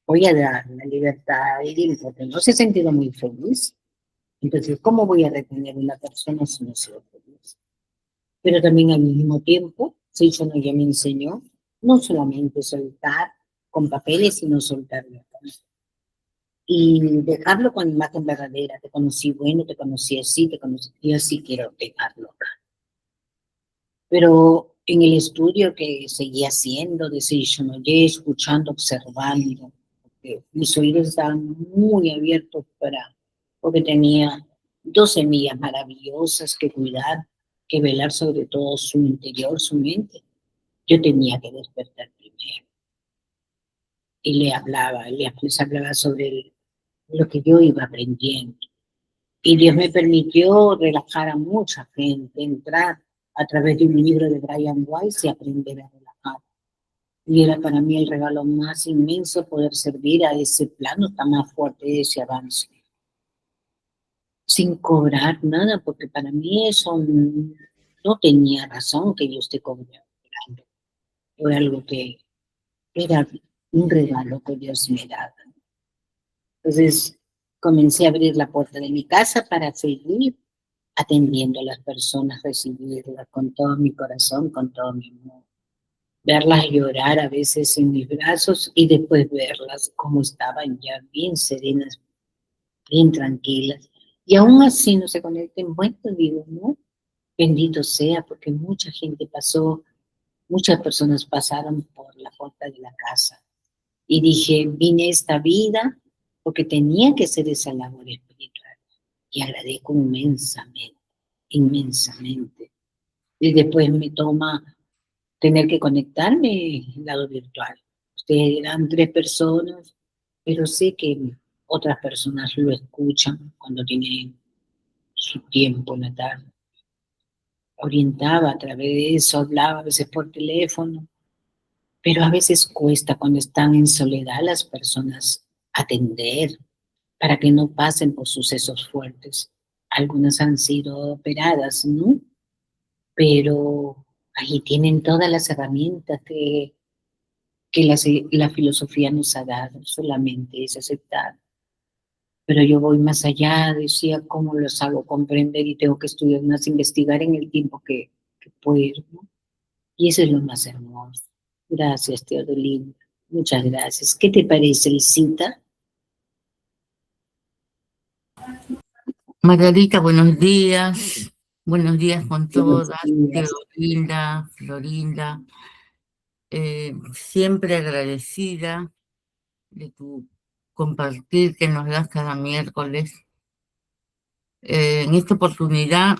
Voy a dar la libertad y el no se ha sentido muy feliz. Entonces, ¿cómo voy a retener a una persona si no soy feliz? Pero también al mismo tiempo, no ya me enseñó no solamente soltar con papeles, sino soltar la cara. Y dejarlo con imagen verdadera. Te conocí bueno, te conocí así, te conocí, y así quiero dejarlo acá. Pero en el estudio que seguía haciendo de Seishonoye, escuchando, observando, porque mis oídos estaban muy abiertos porque tenía dos semillas maravillosas que cuidar, que velar sobre todo su interior, su mente. Yo tenía que despertar primero. Y les hablaba sobre lo que yo iba aprendiendo. Y Dios me permitió relajar a mucha gente, entrar a través de un libro de Brian Weiss y aprender a relajar. Y era para mí el regalo más inmenso poder servir a ese plano tan más fuerte de ese avance. Sin cobrar nada, porque para mí eso no tenía razón que yo esté cobrando. Fue algo que era un regalo que Dios me daba. Entonces comencé a abrir la puerta de mi casa para seguir atendiendo a las personas, recibirlas con todo mi corazón, con todo mi amor. Verlas llorar a veces en mis brazos y después verlas como estaban ya bien serenas, bien tranquilas. Y aún así no se conecten, bueno, digo, ¿no? Bendito sea, porque mucha gente pasó, muchas personas pasaron por la puerta de la casa. Y dije, vine a esta vida porque tenía que hacer esa labor espiritual. Y agradezco inmensamente, inmensamente. Y después me toma tener que conectarme el lado virtual. Ustedes eran 3 personas, pero sé que otras personas lo escuchan cuando tienen su tiempo en la tarde. Orientaba a través de eso, hablaba a veces por teléfono, pero a veces cuesta cuando están en soledad las personas atender para que no pasen por sucesos fuertes. Algunas han sido operadas, ¿no? Pero ahí tienen todas las herramientas que la filosofía nos ha dado, solamente es aceptar. Pero yo voy más allá, decía, cómo los hago comprender y tengo que estudiar más, investigar en el tiempo que puedo, ¿no? Y eso es lo más hermoso. Gracias, Teodolinda. Muchas gracias. ¿Qué te parece, Lisita? Margarita, buenos días. Buenos días con Buenos todas. días. Teodolinda, Florinda, siempre agradecida de tu compartir que nos das cada miércoles. En esta oportunidad,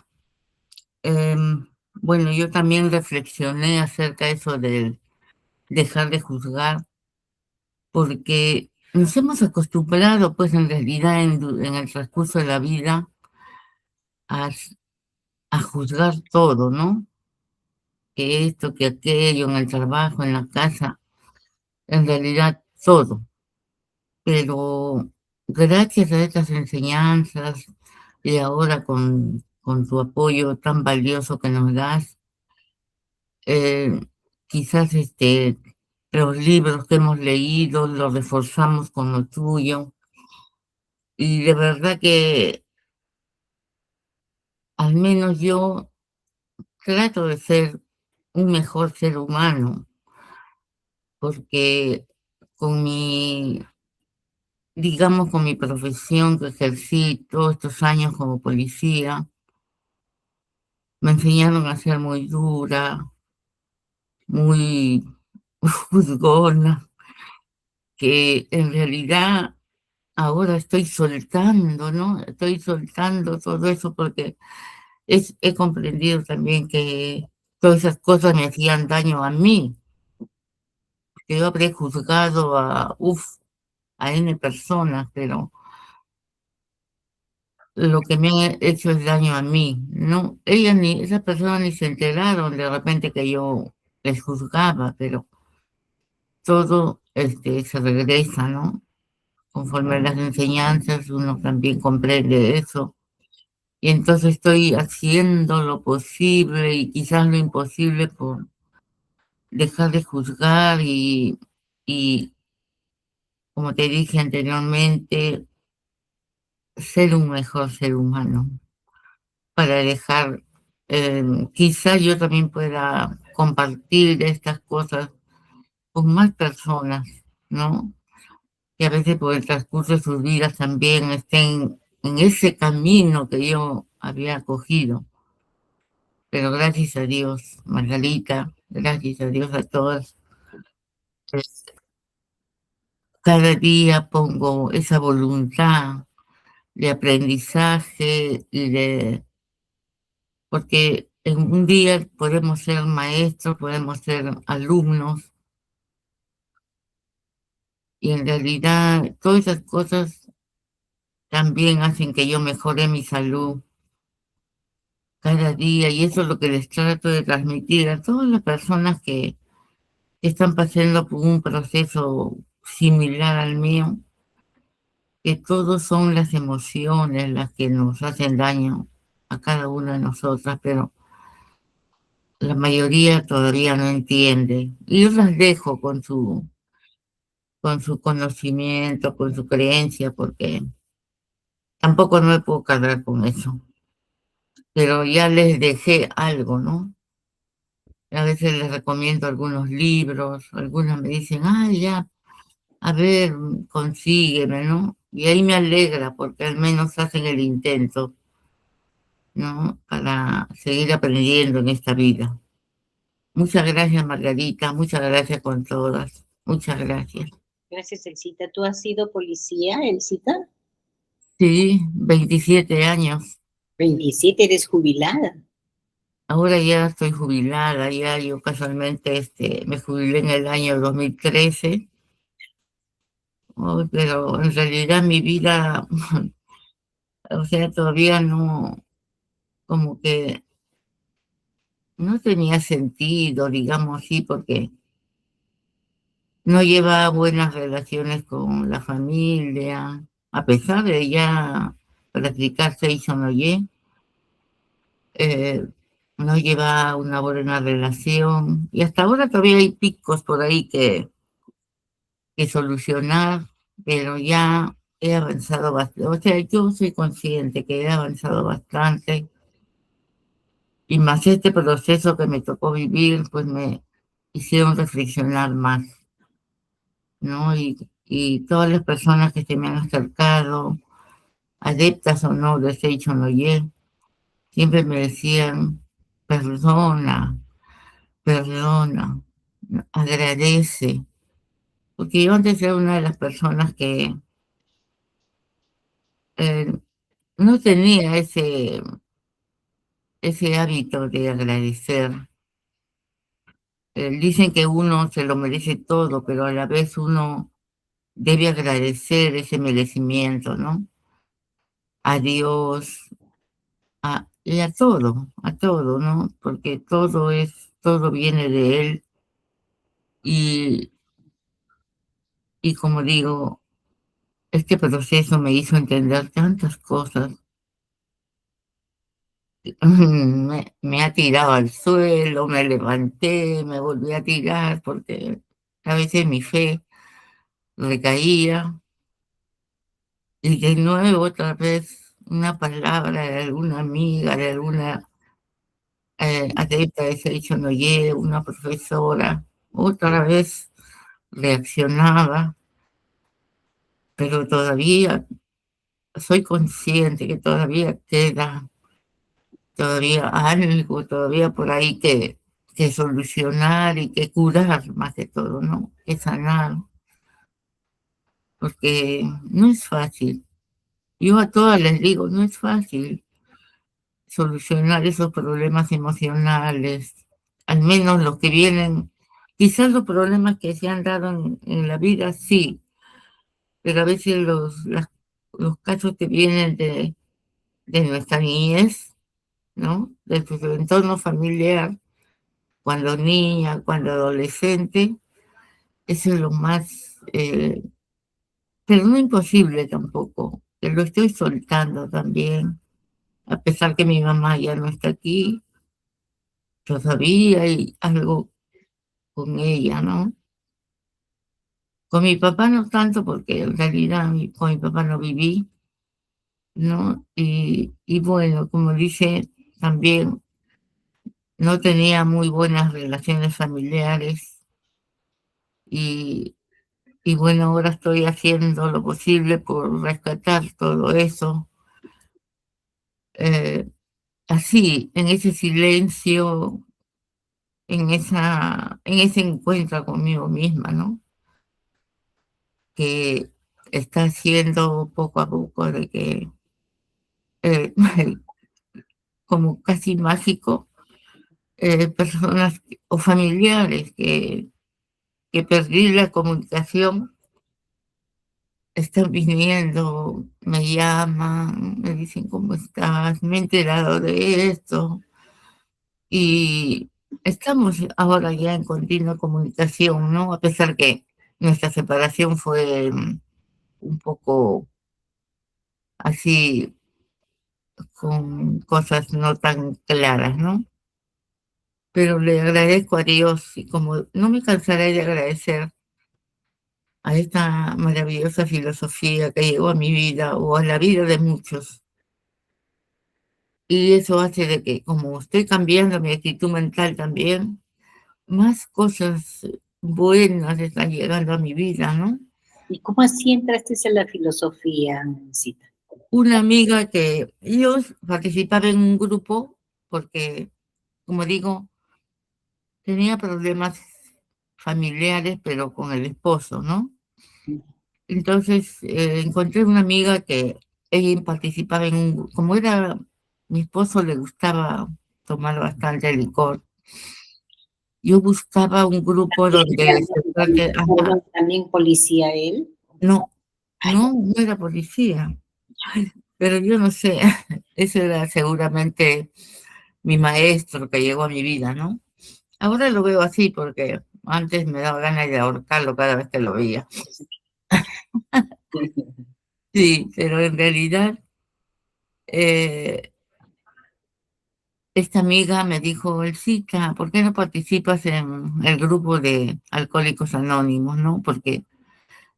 bueno, yo también reflexioné acerca de eso del dejar de juzgar, porque nos hemos acostumbrado, pues en realidad en el transcurso de la vida, a, a juzgar todo, ¿no? Que esto, que aquello, en el trabajo, en la casa, en realidad todo. Pero gracias a estas enseñanzas y ahora con tu apoyo tan valioso que nos das, eh, quizás los libros que hemos leído, los reforzamos con lo tuyo. Y de verdad que al menos yo trato de ser un mejor ser humano, porque con digamos, con mi profesión que ejercí todos estos años como policía, me enseñaron a ser muy dura, muy juzgona, que en realidad ahora estoy soltando, ¿no? Estoy soltando todo eso porque he comprendido también que todas esas cosas me hacían daño a mí, que yo habré juzgado a N personas, pero lo que me han hecho es daño a mí, ¿no? Esas personas ni se enteraron de repente que yo les juzgaba, pero todo se regresa, ¿no? Conforme a las enseñanzas, uno también comprende eso. Y entonces estoy haciendo lo posible y quizás lo imposible por dejar de juzgar y como te dije anteriormente, ser un mejor ser humano para dejar, quizás yo también pueda compartir estas cosas con más personas, ¿no? Que a veces por el transcurso de sus vidas también estén en ese camino que yo había cogido. Pero gracias a Dios, Margarita, gracias a Dios a todas, pues, cada día pongo esa voluntad de aprendizaje porque en un día podemos ser maestros, podemos ser alumnos, y en realidad todas esas cosas también hacen que yo mejore mi salud cada día, y eso es lo que les trato de transmitir a todas las personas que están pasando por un proceso similar al mío, que todos son las emociones las que nos hacen daño a cada una de nosotras, pero la mayoría todavía no entiende. Y yo las dejo con su conocimiento, con su creencia, porque tampoco no me puedo cargar con eso. Pero ya les dejé algo, ¿no? A veces les recomiendo algunos libros, algunas me dicen, ay, ya, a ver, consígueme, ¿no? Y ahí me alegra porque al menos hacen el intento, ¿no? Para seguir aprendiendo en esta vida. Muchas gracias, Margarita, muchas gracias con todas, muchas gracias. Gracias, Elcita. ¿Tú has sido policía, Elcita? Sí, 27 años. 27, eres jubilada. Ahora ya estoy jubilada, ya yo casualmente me jubilé en el año 2013, pero en realidad mi vida, o sea, todavía no, como que no tenía sentido, digamos así, porque no llevaba buenas relaciones con la familia, a pesar de ya practicar Seishon no Ye, eh, no llevaba una buena relación, y hasta ahora todavía hay picos por ahí que solucionar, pero ya he avanzado bastante. O sea, yo soy consciente que he avanzado bastante, y más este proceso que me tocó vivir, pues me hicieron reflexionar más, ¿no? Y todas las personas que se me han acercado, adeptas o no de Seicho Noye, siempre me decían, perdona, perdona, agradece, porque yo antes era una de las personas que eh, no tenía ese hábito de agradecer. Dicen que uno se lo merece todo, pero a la vez uno debe agradecer ese merecimiento, ¿no? A Dios, y a todo, ¿no? Porque todo viene de Él. Y, y como digo, este proceso me hizo entender tantas cosas. Me ha tirado al suelo, me levanté, me volví a tirar, porque a veces mi fe recaía y de nuevo otra vez una palabra de alguna amiga, de alguna adepta de Sergio Noyer, una profesora, otra vez reaccionaba, pero todavía soy consciente que todavía queda todavía algo, todavía por ahí que solucionar y que curar más que todo, ¿no? Que sanar, porque no es fácil. Yo a todas les digo, no es fácil solucionar esos problemas emocionales, al menos los que vienen, quizás los problemas que se han dado en la vida, sí, pero a veces los casos que vienen de nuestra niñez, ¿no? De tu entorno familiar, cuando niña, cuando adolescente, eso es lo más, pero no imposible tampoco, que lo estoy soltando también, a pesar que mi mamá ya no está aquí, todavía hay algo con ella, ¿no? Con mi papá no tanto, porque en realidad con mi papá no viví, ¿no? Y bueno, como dice, también no tenía muy buenas relaciones familiares y, y bueno, ahora estoy haciendo lo posible por rescatar todo eso, eh, así, en ese silencio, en ese encuentro conmigo misma, ¿no? Que está haciendo poco a poco de que, eh, como casi mágico, personas o familiares que perdí la comunicación están viniendo, me llaman, me dicen cómo estás, me he enterado de esto y estamos ahora ya en continua comunicación, ¿no? A pesar que nuestra separación fue un poco así, con cosas no tan claras, ¿no? Pero le agradezco a Dios y como no me cansaré de agradecer a esta maravillosa filosofía que llegó a mi vida o a la vida de muchos. Y eso hace de que, como estoy cambiando mi actitud mental también, más cosas buenas están llegando a mi vida, ¿no? ¿Y cómo así entraste en la filosofía, Cita? Una amiga que yo participaba en un grupo porque, como digo, tenía problemas familiares, pero con el esposo, ¿no? Entonces encontré una amiga que ella participaba en un, como era, mi esposo le gustaba tomar bastante licor. Yo buscaba un grupo donde se trate, ajá, ¿También policía él? no, Ay, no era policía, pero yo no sé, ese era seguramente mi maestro que llegó a mi vida, ¿no? Ahora lo veo así porque antes me daba ganas de ahorcarlo cada vez que lo veía. Sí, pero en realidad eh, esta amiga me dijo, Elcita, ¿por qué no participas en el grupo de Alcohólicos Anónimos, no? Porque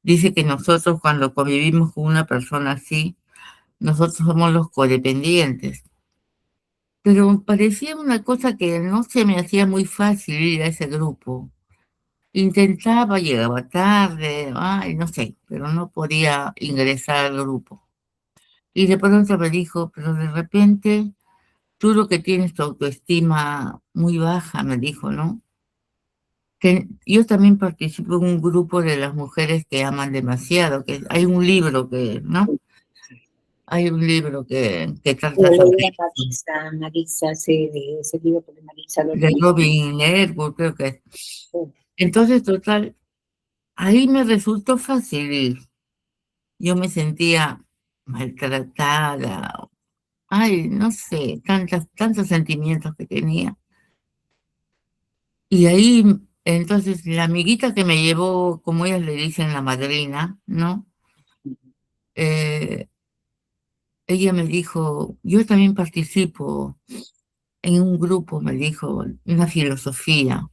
dice que nosotros cuando convivimos con una persona así, nosotros somos los codependientes. Pero parecía una cosa que no se me hacía muy fácil ir a ese grupo. Intentaba, llegaba tarde, ay, no sé, pero no podía ingresar al grupo. Y de pronto me dijo, pero de repente tú lo que tienes tu autoestima muy baja, me dijo, ¿no? Que yo también participo en un grupo de las mujeres que aman demasiado, que hay un libro que, ¿no? Hay un libro que trata sobre eso, Marisa, ese libro de Marisa lo de leí. Robin Edwards, creo que es. Entonces, total, ahí me resultó fácil ir. Yo me sentía maltratada, ay, no sé, tantos sentimientos que tenía. Y ahí, entonces, la amiguita que me llevó, como ellas le dicen, la madrina, ¿no? Eh, ella me dijo, yo también participo en un grupo, me dijo, una filosofía.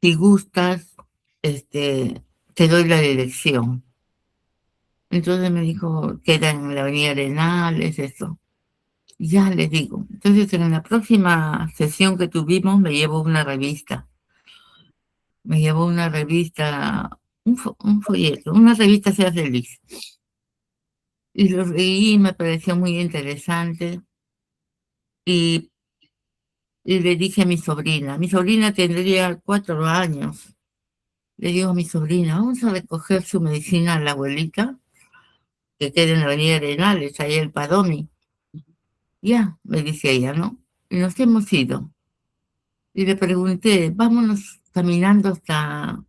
si gustas, te doy la dirección. Entonces me dijo que era en la Avenida Arenales, eso. Ya le digo. Entonces en la próxima sesión que tuvimos me llevó una revista. Me llevó una revista, un folleto, una revista Sea Feliz. Y lo leí, me pareció muy interesante. Y, y le dije a mi sobrina tendría 4 años. Le digo a mi sobrina, vamos a recoger su medicina a la abuelita, que queda en la Avenida Arenales, ahí el Padomi. Ya, me dice ella, ¿no? Y nos hemos ido. Y le pregunté, vámonos caminando hasta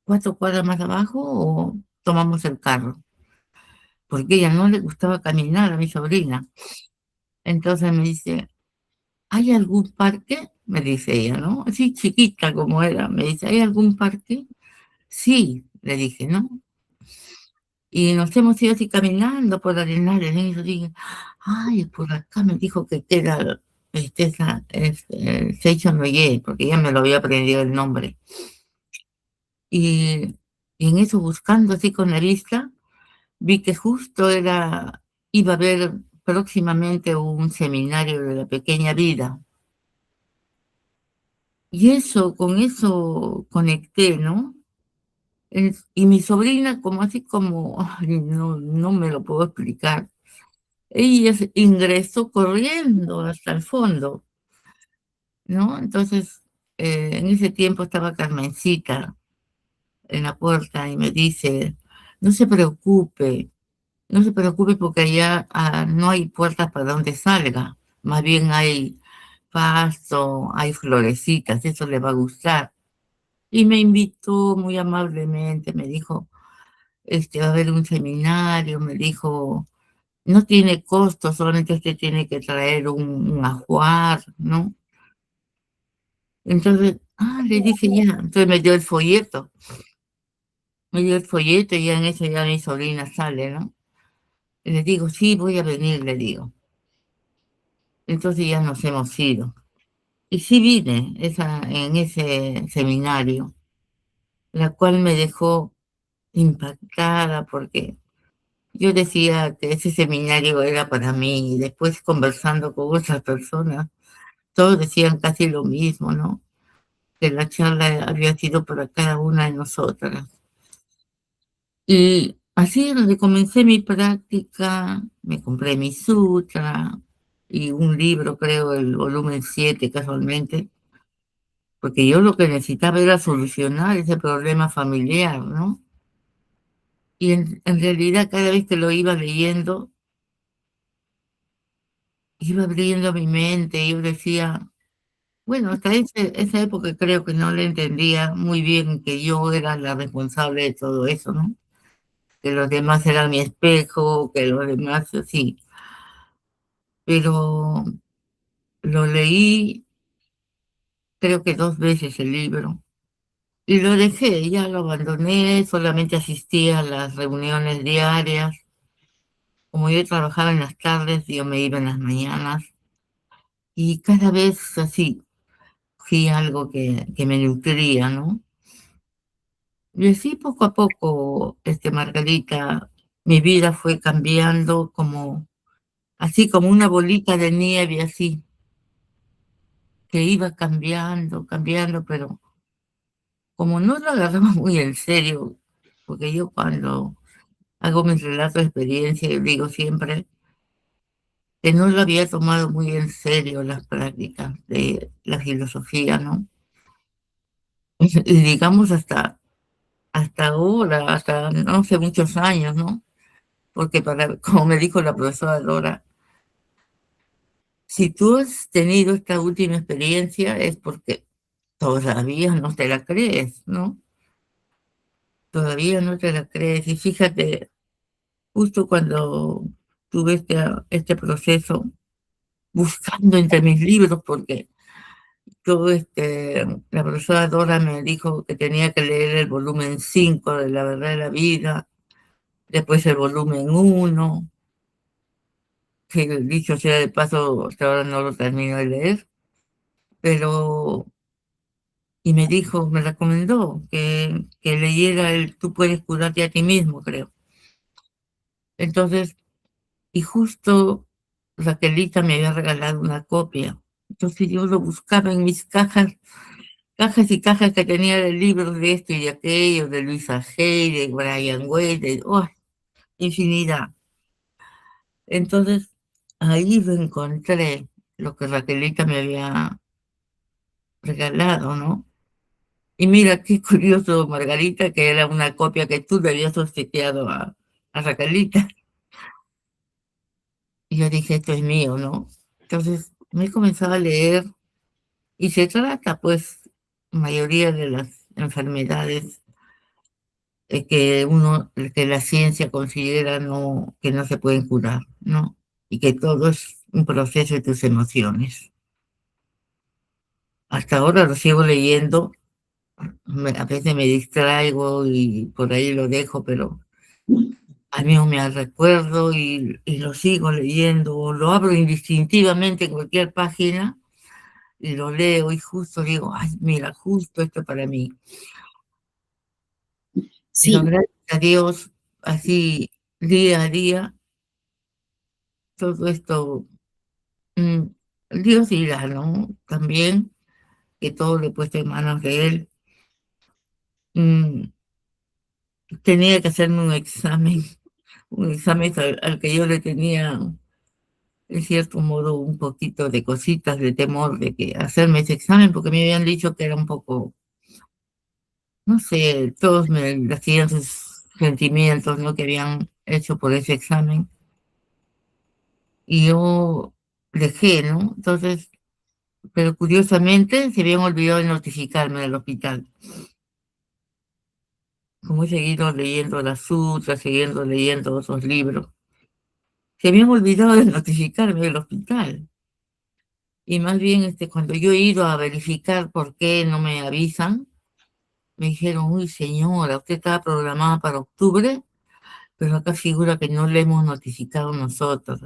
4 cuadras más abajo o tomamos el carro, porque ella no le gustaba caminar a mi sobrina. Entonces me dice, ¿hay algún parque? Me dice ella, ¿no? Así chiquita como era. Me dice, ¿hay algún parque? Sí, le dije, ¿no? Y nos hemos ido así caminando por Arenales. Y yo dije, ay, por acá me dijo que queda Seixo Noye, porque ya me lo había aprendido el nombre. Y en eso, buscando así con la vista, vi que justo iba a haber próximamente un seminario de la pequeña vida. Y eso, con eso conecté, ¿no? Y mi sobrina, como así como, ay, no, no me lo puedo explicar. Ella ingresó corriendo hasta el fondo, ¿no? Entonces, en ese tiempo estaba Carmencita en la puerta y me dice, no se preocupe, no se preocupe porque allá no hay puertas para donde salga, más bien hay pasto, hay florecitas, eso le va a gustar. Y me invitó muy amablemente, me dijo, va a haber un seminario, me dijo, no tiene costo, solamente usted tiene que traer un ajuar, ¿no? Entonces, le dije ya, entonces me dio el folleto y ya en eso ya mi sobrina sale, ¿no? Y le digo, sí, voy a venir, le digo. Entonces ya nos hemos ido. Y sí vine en ese seminario, la cual me dejó impactada porque yo decía que ese seminario era para mí y después conversando con otras personas, todos decían casi lo mismo, ¿no? Que la charla había sido para cada una de nosotras. Y así es donde comencé mi práctica, me compré mi sutra y un libro, creo, el volumen 7 casualmente, porque yo lo que necesitaba era solucionar ese problema familiar, ¿no? Y en realidad cada vez que lo iba leyendo, iba abriendo mi mente y yo decía, bueno, hasta esa época creo que no le entendía muy bien que yo era la responsable de todo eso, ¿no? Que los demás eran mi espejo, que los demás, sí. Pero lo leí, creo que 2 veces el libro, y lo dejé, ya lo abandoné, solamente asistía a las reuniones diarias. Como yo trabajaba en las tardes, yo me iba en las mañanas, y cada vez así, fui algo que me nutría, ¿no? Y así poco a poco, Margarita, mi vida fue cambiando así como una bolita de nieve, así, que iba cambiando, cambiando, pero como no lo agarraba muy en serio, porque yo cuando hago mis relatos de experiencia, yo digo siempre que no lo había tomado muy en serio las prácticas de la filosofía, ¿no? Y digamos hasta ahora, hasta no sé, muchos años, ¿no? Porque como me dijo la profesora Dora, si tú has tenido esta última experiencia es porque todavía no te la crees, ¿no? Todavía no te la crees. Y fíjate, justo cuando tuve este proceso, buscando entre mis libros, porque la profesora Dora me dijo que tenía que leer el volumen 5 de La verdad de la vida, después el volumen 1, que dicho sea de paso, hasta ahora no lo termino de leer, pero y me dijo, me recomendó que leyera el Tú puedes curarte a ti mismo, creo. Entonces, y justo Raquelita me había regalado una copia. Entonces yo lo buscaba en mis cajas, cajas y cajas que tenía de libros de esto y de aquello, de Luisa Hay, de Brian Way, de infinidad. Entonces, ahí lo encontré, lo que Raquelita me había regalado, ¿no? Y mira qué curioso, Margarita, que era una copia que tú le habías obsequiado a Raquelita. Y yo dije, esto es mío, ¿no? Entonces me he comenzado a leer y se trata, pues, mayoría de las enfermedades que la ciencia considera que no se pueden curar, ¿no? Y que todo es un proceso de tus emociones. Hasta ahora lo sigo leyendo, a veces me distraigo y por ahí lo dejo, pero a mí me recuerdo y lo sigo leyendo, o lo abro indistintivamente en cualquier página y lo leo y justo digo, ay, mira, justo esto para mí. Sí, Pero gracias a Dios, así día a día, todo esto, mm, Dios dirá, ¿no? También que todo lo he puesto en manos de Él. Mm, Tenía que hacerme un examen al que yo le tenía, en cierto modo, un poquito de cositas de temor de que hacerme ese examen, porque me habían dicho que era un poco, no sé, todos me decían sus sentimientos, ¿no? Que habían hecho por ese examen. Y yo dejé, ¿no? Entonces, pero curiosamente se habían olvidado de notificarme del hospital. Como he seguido leyendo las sutras, siguiendo leyendo otros libros, se habían olvidado de notificarme del hospital. Y más bien, cuando yo he ido a verificar por qué no me avisan, me dijeron, uy, señora, usted estaba programada para octubre, pero acá figura que no le hemos notificado nosotros.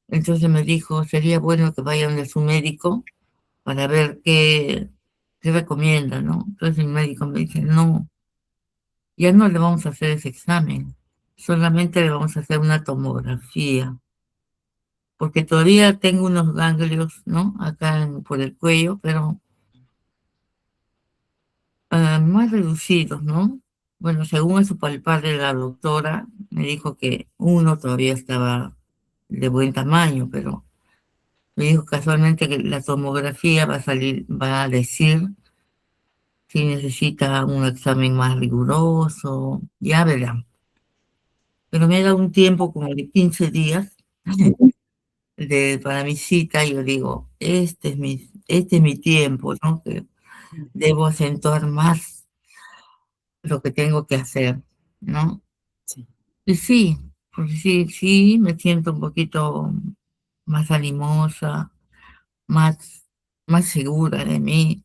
Entonces me dijo, sería bueno que vayan de su médico para ver qué recomienda, ¿no? Entonces el médico me dice, no, ya no le vamos a hacer ese examen, solamente le vamos a hacer una tomografía, porque todavía tengo unos ganglios, ¿no? Acá por el cuello, pero más reducidos, ¿no? Bueno, según su palpar de la doctora, me dijo que uno todavía estaba de buen tamaño, pero me dijo casualmente que la tomografía va a decir si necesita un examen más riguroso, ya verán. Pero me da un tiempo como de 15 días para mi cita y yo digo, este es mi tiempo, ¿no? Que debo acentuar más lo que tengo que hacer, ¿no? sí. Y sí, porque sí, me siento un poquito más animosa, más, más segura de mí.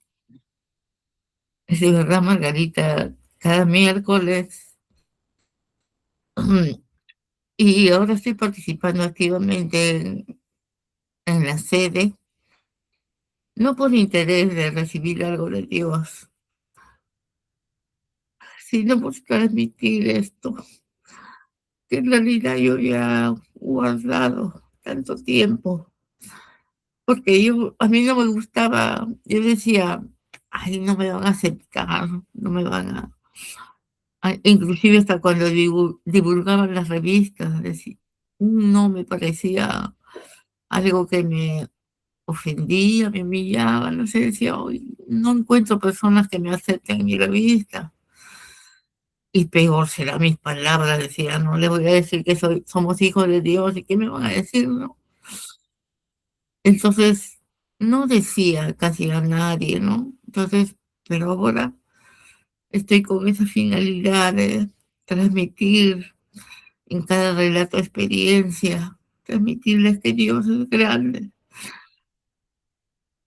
Es de verdad, Margarita, cada miércoles, y ahora estoy participando activamente en la sede, no por interés de recibir algo de Dios, sino por transmitir esto, que en realidad yo ya he guardado tanto tiempo, porque a mí no me gustaba, yo decía, ay, no me van a aceptar, no me van inclusive hasta cuando divulgaban las revistas, decía, no me parecía algo que me ofendía, me humillaba, no sé, decía, hoy no encuentro personas que me acepten en mi revista. Y peor será mis palabras, decía, no le voy a decir que somos hijos de Dios y qué me van a decir, ¿no? Entonces, no decía casi a nadie, ¿no? Entonces, pero ahora estoy con esa finalidad de transmitir en cada relato experiencia, transmitirles que Dios es grande,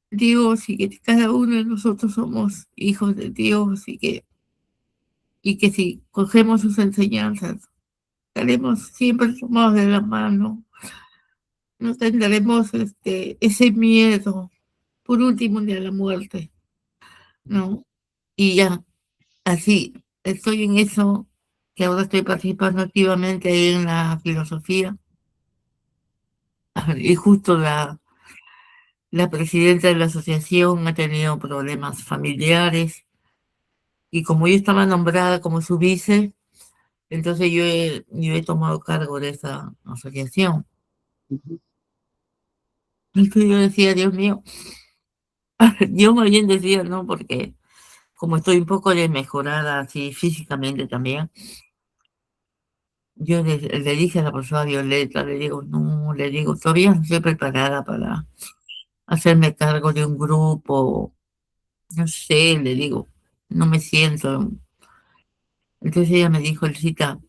Dios, y que cada uno de nosotros somos hijos de Dios y que si cogemos sus enseñanzas, estaremos siempre tomados de la mano, no tendremos ese miedo, por último, de la muerte, ¿no? Y ya, así, estoy en eso, que ahora estoy participando activamente ahí en la filosofía. Y justo la presidenta de la asociación ha tenido problemas familiares y como yo estaba nombrada como su vice, entonces yo he tomado cargo de esa asociación. Ujú. Entonces yo decía, Dios mío, yo más bien decía, ¿no? Porque como estoy un poco desmejorada así físicamente también, yo le dije a la profesora Violeta, le digo, no, le digo, todavía no estoy preparada para hacerme cargo de un grupo, no sé, le digo, no me siento. Entonces ella me dijo, Elcita,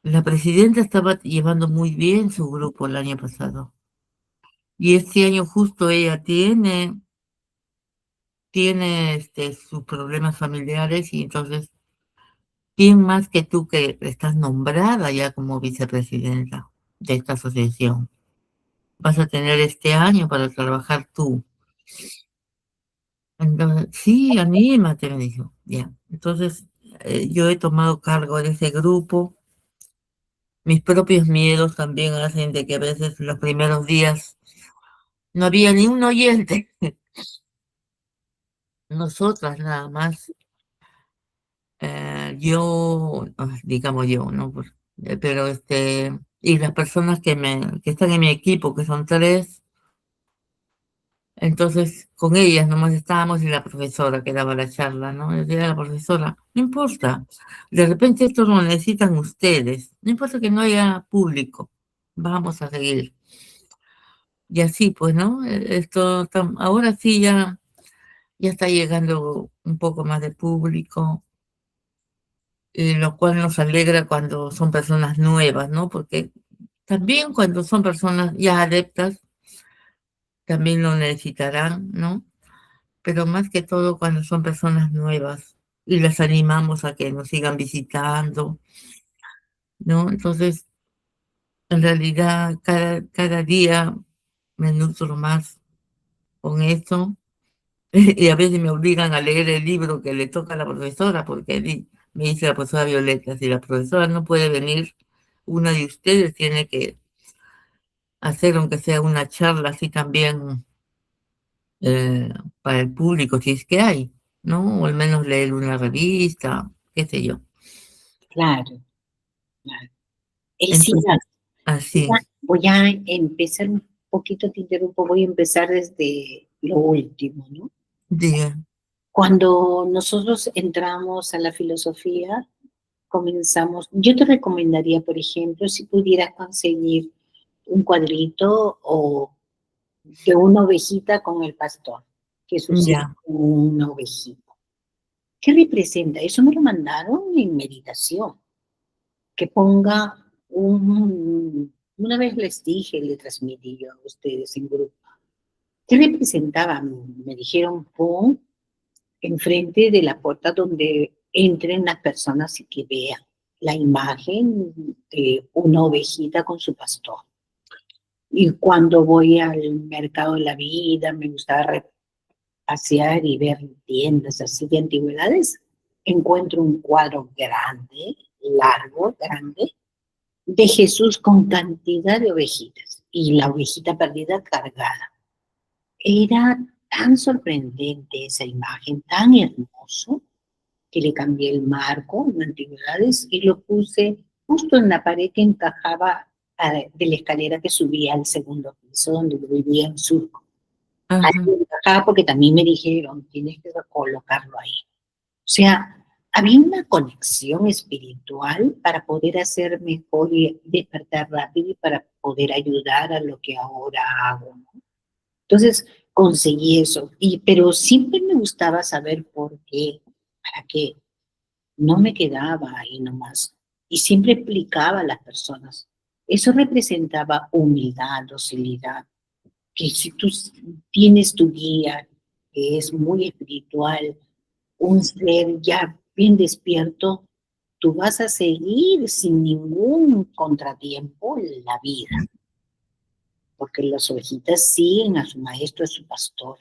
la presidenta estaba llevando muy bien su grupo el año pasado. Y este año justo ella tiene sus problemas familiares y entonces, ¿quién más que tú que estás nombrada ya como vicepresidenta de esta asociación? Vas a tener este año para trabajar tú. Entonces, sí, anímate, me dijo. Ya. Entonces, yo he tomado cargo de ese grupo. Mis propios miedos también hacen de que a veces los primeros días no había ni un oyente, nosotras nada más. Digamos yo, ¿no? Pero y las personas que están en mi equipo, que son tres, entonces con ellas nomás estábamos y la profesora que daba la charla, ¿no? Yo decía a la profesora, no importa, de repente esto lo necesitan ustedes, no importa que no haya público, vamos a seguir. Y así, pues, ¿no? Ahora sí ya está llegando un poco más de público, lo cual nos alegra cuando son personas nuevas, ¿no? Porque también cuando son personas ya adeptas, también lo necesitarán, ¿no? Pero más que todo cuando son personas nuevas y las animamos a que nos sigan visitando, ¿no? Entonces, en realidad, cada día me nutro más con esto. Y a veces me obligan a leer el libro que le toca a la profesora, porque me dice la profesora Violeta, si la profesora no puede venir, una de ustedes tiene que hacer, aunque sea una charla así también eh, para el público, si es que hay, ¿no? O al menos leer una revista, qué sé yo. Claro, claro. Elcita, Entonces, así, voy a empezar un poquito, te interrumpo, voy a empezar desde lo último, ¿no? diga, Cuando nosotros entramos a la filosofía, comenzamos, yo te recomendaría, por ejemplo, si pudieras conseguir un cuadrito o de una ovejita con el pastor, Jesús es ya, una ovejita. ¿Qué representa? Eso me lo mandaron en meditación, que ponga una vez les dije, le transmití yo a ustedes en grupo, ¿qué representaba? Me dijeron, pon enfrente de la puerta donde entren las personas y que vean la imagen de una ovejita con su pastor. Y cuando voy al mercado de la vida, me gusta pasear y ver tiendas así de antigüedades, encuentro un cuadro grande, largo, grande, de Jesús con cantidad de ovejitas y la ovejita perdida cargada. Era tan sorprendente esa imagen, tan hermoso, que le cambié el marco en antigüedades y lo puse justo en la pared que encajaba de la escalera que subía al segundo piso donde vivía en Surco. Ahí ajá, encajaba porque también me dijeron, tienes que colocarlo ahí. O sea, había una conexión espiritual para poder hacer mejor y despertar rápido y para poder ayudar a lo que ahora hago, ¿no? Entonces conseguí eso, pero siempre me gustaba saber por qué, para qué. No me quedaba ahí nomás. Y siempre explicaba a las personas. Eso representaba humildad, docilidad. Que si tú tienes tu guía, que es muy espiritual, un ser ya bien despierto, tú vas a seguir sin ningún contratiempo la vida, porque las ovejitas siguen a su maestro, a su pastor.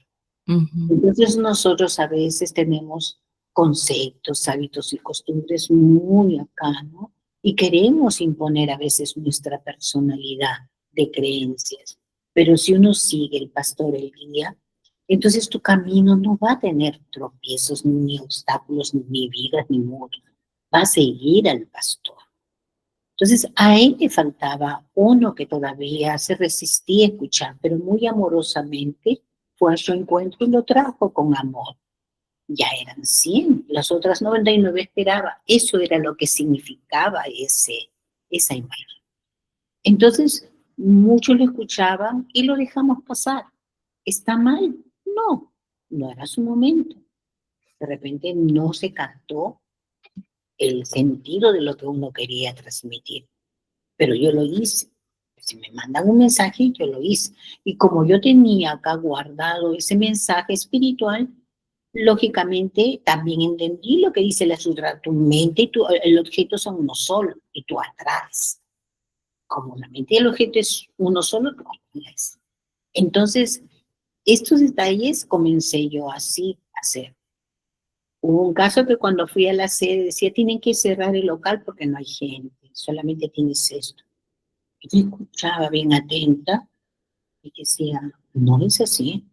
Ujú. Entonces nosotros a veces tenemos conceptos, hábitos y costumbres muy acá, ¿no? Y queremos imponer a veces nuestra personalidad de creencias. Pero si uno sigue el pastor el guía, entonces tu camino no va a tener tropiezos, ni obstáculos, ni vigas, ni muros. Va a seguir al pastor. Entonces a él le faltaba uno que todavía se resistía a escuchar, pero muy amorosamente fue a su encuentro y lo trajo con amor. Ya eran 100, las otras 99 esperaba. Eso era lo que significaba esa imagen. Entonces, muchos lo escuchaban y lo dejamos pasar. ¿Está mal? No, no era su momento. De repente no se captó el sentido de lo que uno quería transmitir, pero yo lo hice. Si me mandan un mensaje, yo lo hice. Y como yo tenía acá guardado ese mensaje espiritual, lógicamente también entendí lo que dice la sutra. Tu mente y el objeto son uno solo, y tú atraes. Como la mente y el objeto es uno solo, tú atraes. Entonces, estos detalles comencé yo así a hacer. Hubo un caso que cuando fui a la sede decía, tienen que cerrar el local porque no hay gente, solamente tienes esto. Y yo escuchaba bien atenta y decía, no es así,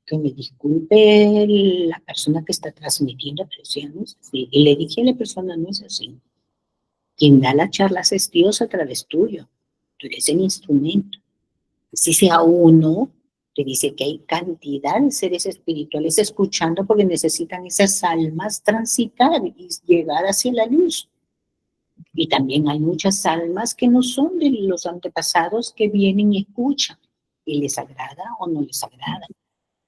que me disculpe la persona que está transmitiendo, pero decía, no es así. Y le dije a la persona, no es así. Quien da las charlas es Dios a través tuyo. Tú eres el instrumento. Si sea uno, te dice que hay cantidad de seres espirituales escuchando porque necesitan esas almas transitar y llegar hacia la luz. Y también hay muchas almas que no son de los antepasados que vienen y escuchan y les agrada o no les agrada.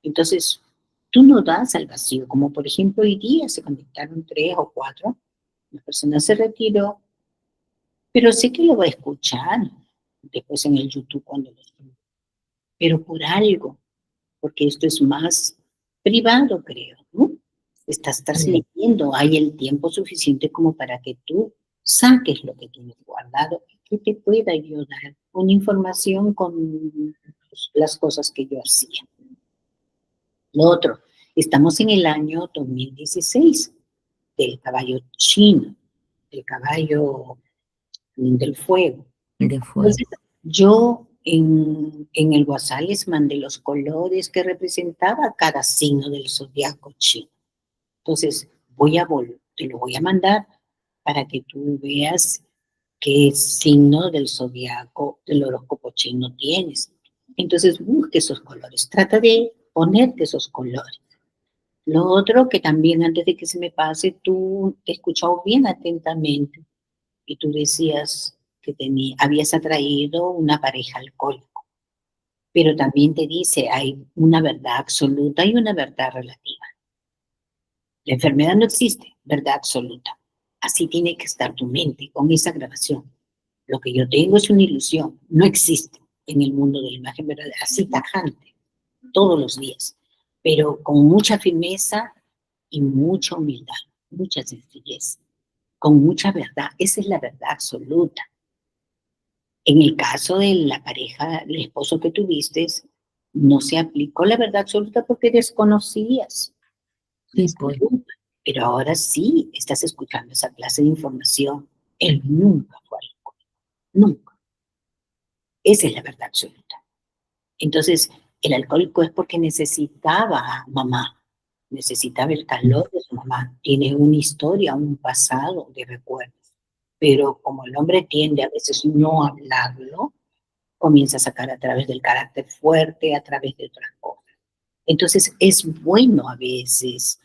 Entonces, tú no das al vacío, como por ejemplo hoy día se conectaron 3 o 4, la persona se retiró, pero sé que lo va a escuchar después en el YouTube cuando lo suba, pero por algo, porque esto es más privado, creo, ¿no? Estás transmitiendo, hay el tiempo suficiente como para que tú saques lo que tienes guardado y que te pueda ayudar con información con las cosas que yo hacía. Lo otro, estamos en el año 2016 del caballo chino, del caballo del fuego. De fuego. Entonces, yo en el WhatsApp les mandé los colores que representaba cada signo del zodiaco chino. Entonces, te lo voy a mandar para que tú veas qué signo del zodiaco, del horóscopo chino tienes. Entonces, busque esos colores. Trata de ponerte esos colores. Lo otro que también antes de que se me pase, tú te escuchado bien atentamente y tú decías que habías atraído una pareja alcohólica, pero también te dice hay una verdad absoluta y una verdad relativa. La enfermedad no existe, verdad absoluta. Así tiene que estar tu mente con esa grabación. Lo que yo tengo es una ilusión, no existe en el mundo de la imagen verdadera, así tajante, todos los días, pero con mucha firmeza y mucha humildad, mucha sencillez, con mucha verdad. Esa es la verdad absoluta. En el caso de la pareja, el esposo que tuviste, no se aplicó la verdad absoluta porque desconocías. Sí, pues. Pero ahora sí estás escuchando esa clase de información. Él nunca fue alcohólico, nunca. Esa es la verdad absoluta. Entonces, el alcohólico es porque necesitaba a mamá, necesitaba el calor de su mamá. Tiene una historia, un pasado de recuerdos. Pero como el hombre tiende a veces no a hablarlo, comienza a sacar a través del carácter fuerte, a través de otras cosas. Entonces, es bueno a veces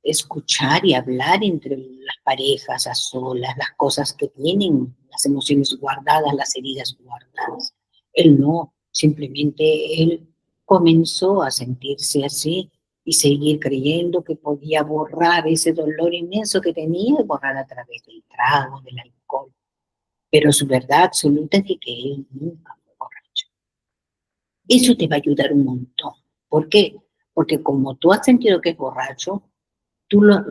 escuchar y hablar entre las parejas a solas, las cosas que tienen, las emociones guardadas, las heridas guardadas. Él no, simplemente él comenzó a sentirse así y seguir creyendo que podía borrar ese dolor inmenso que tenía y borrar a través del trago, del alcohol. Pero su verdad absoluta es que él nunca fue borracho. Eso te va a ayudar un montón. ¿Por qué? Porque como tú has sentido que es borracho,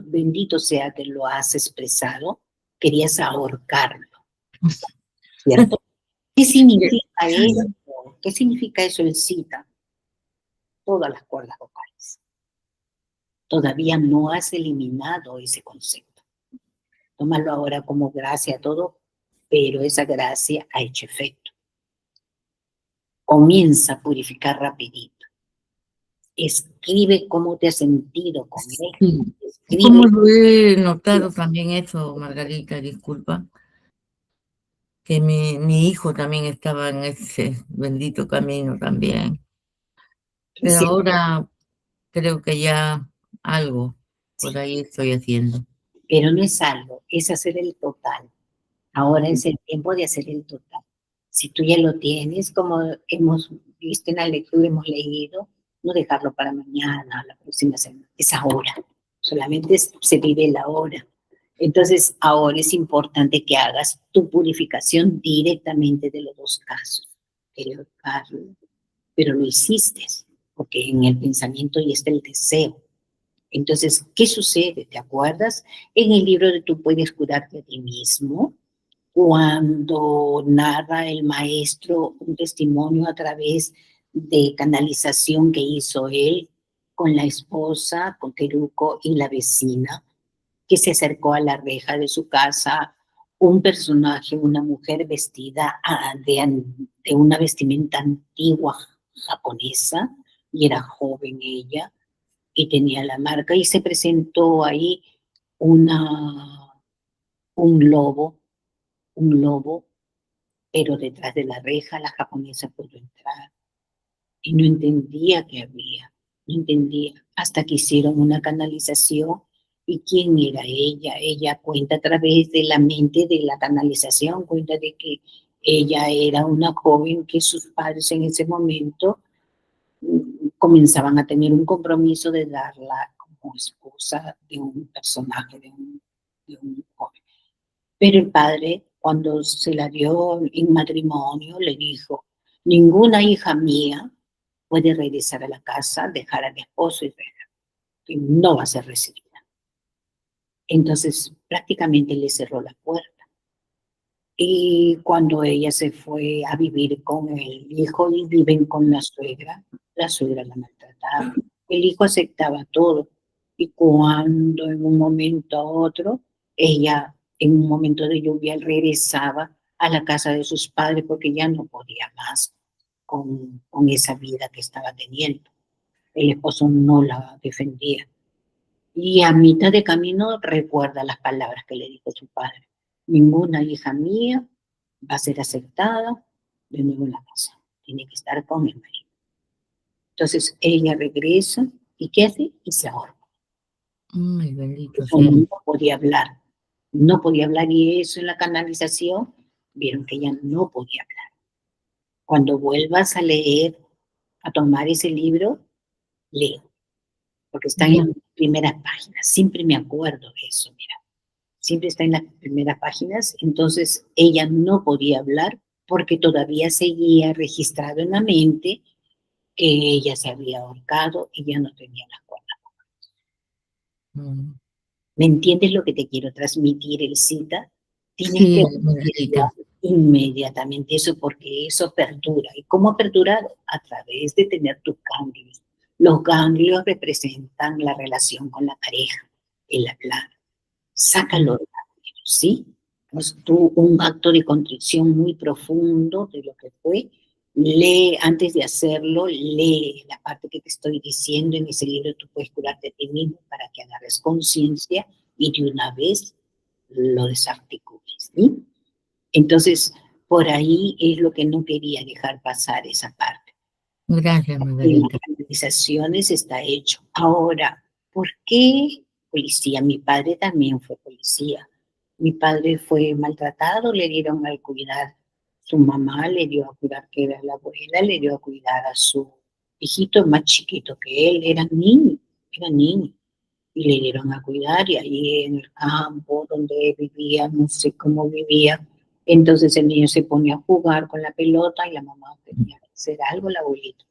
bendito sea que lo has expresado, querías ahorcarlo, ¿cierto? ¿Qué significa eso? ¿Qué significa eso en cita? Todas las cuerdas vocales. Todavía no has eliminado ese concepto. Tómalo ahora como gracia todo, pero esa gracia ha hecho efecto. Comienza a purificar rapidito. Escribe cómo te has sentido con él. Sí. Escribe. Como lo he notado también eso, Margarita, disculpa, que mi hijo también estaba en ese bendito camino también. Pero Sí, ahora creo que ya algo por ahí estoy haciendo. pero no es algo, es hacer el total. Ahora es el tiempo de hacer el total. Si tú ya lo tienes, como hemos visto en la lectura, hemos leído, no dejarlo para mañana, la próxima semana, es ahora. Solamente se vive la hora. Entonces, ahora es importante que hagas tu purificación directamente de los dos casos, querido Carlos, pero lo hiciste, porque en el pensamiento ya está el deseo. Entonces, ¿qué sucede? ¿Te acuerdas? En el libro de Tú puedes curarte a ti mismo, cuando narra el maestro un testimonio a través de canalización que hizo él con la esposa, con Teruco y la vecina, que se acercó a la reja de su casa, un personaje, una mujer vestida de una vestimenta antigua japonesa, y era joven ella, y tenía la marca, y se presentó ahí una, un lobo, un lobo, pero detrás de la reja la japonesa pudo entrar y no entendía qué había, no entendía, hasta que hicieron una canalización. ¿Y quién era ella? Ella cuenta a través de la mente de la canalización, cuenta de que ella era una joven que sus padres en ese momento comenzaban a tener un compromiso de darla como esposa de un personaje, de un joven. Pero el padre, cuando se la dio en matrimonio, le dijo: ninguna hija mía puede regresar a la casa, dejar al esposo y dejar, que no va a ser recibida. Entonces, prácticamente le cerró la puerta. Y cuando ella se fue a vivir con el hijo y viven con la suegra la maltrataba. El hijo aceptaba todo. Y cuando en un momento a otro, ella, en un momento de lluvia, regresaba a la casa de sus padres porque ya no podía más con esa vida que estaba teniendo. El esposo no la defendía. Y a mitad de camino recuerda las palabras que le dijo su padre: ninguna hija mía va a ser aceptada de nuevo en la casa, tiene que estar con el marido. Entonces ella regresa, ¿y qué hace? Y se ahorca. Ay, bendito Eso sea. no podía hablar, no podía hablar, y eso en la canalización vieron que ella no podía hablar. Cuando vuelvas a leer, a tomar ese libro, leo, porque está en Ya. las primeras páginas, siempre me acuerdo de eso, mira. Siempre está en las primeras páginas. Entonces ella no podía hablar porque todavía seguía registrado en la mente que ella se había ahorcado y ya no tenía las cuerdas. Mm. ¿Me entiendes lo que te quiero transmitir, Elcita? Tienes que Sí, retirar Margarita. inmediatamente eso, porque eso perdura. ¿Y cómo perdura? A través de tener tus ganglios. Los ganglios representan la relación con la pareja, el hablar. Sácalo de la mente, ¿sí? Pues tú, un acto de contrición muy profundo de lo que fue, lee, antes de hacerlo, lee la parte que te estoy diciendo en ese libro. Tú puedes curarte a ti mismo para que agarres conciencia y de una vez lo desarticules, ¿sí? Entonces, por ahí es lo que no quería dejar pasar esa parte. Gracias, En las Margarita. canalizaciones está hecho. Ahora, ¿por qué policía? Mi padre también fue policía. Mi padre fue maltratado, le dieron al cuidar su mamá, le dio a cuidar que era la abuela, le dio a cuidar a su hijito más chiquito que él, era niño, y le dieron a cuidar, y ahí en el campo donde vivía, no sé cómo vivía, entonces el niño se ponía a jugar con la pelota y la mamá tenía que hacer algo, la abuelita,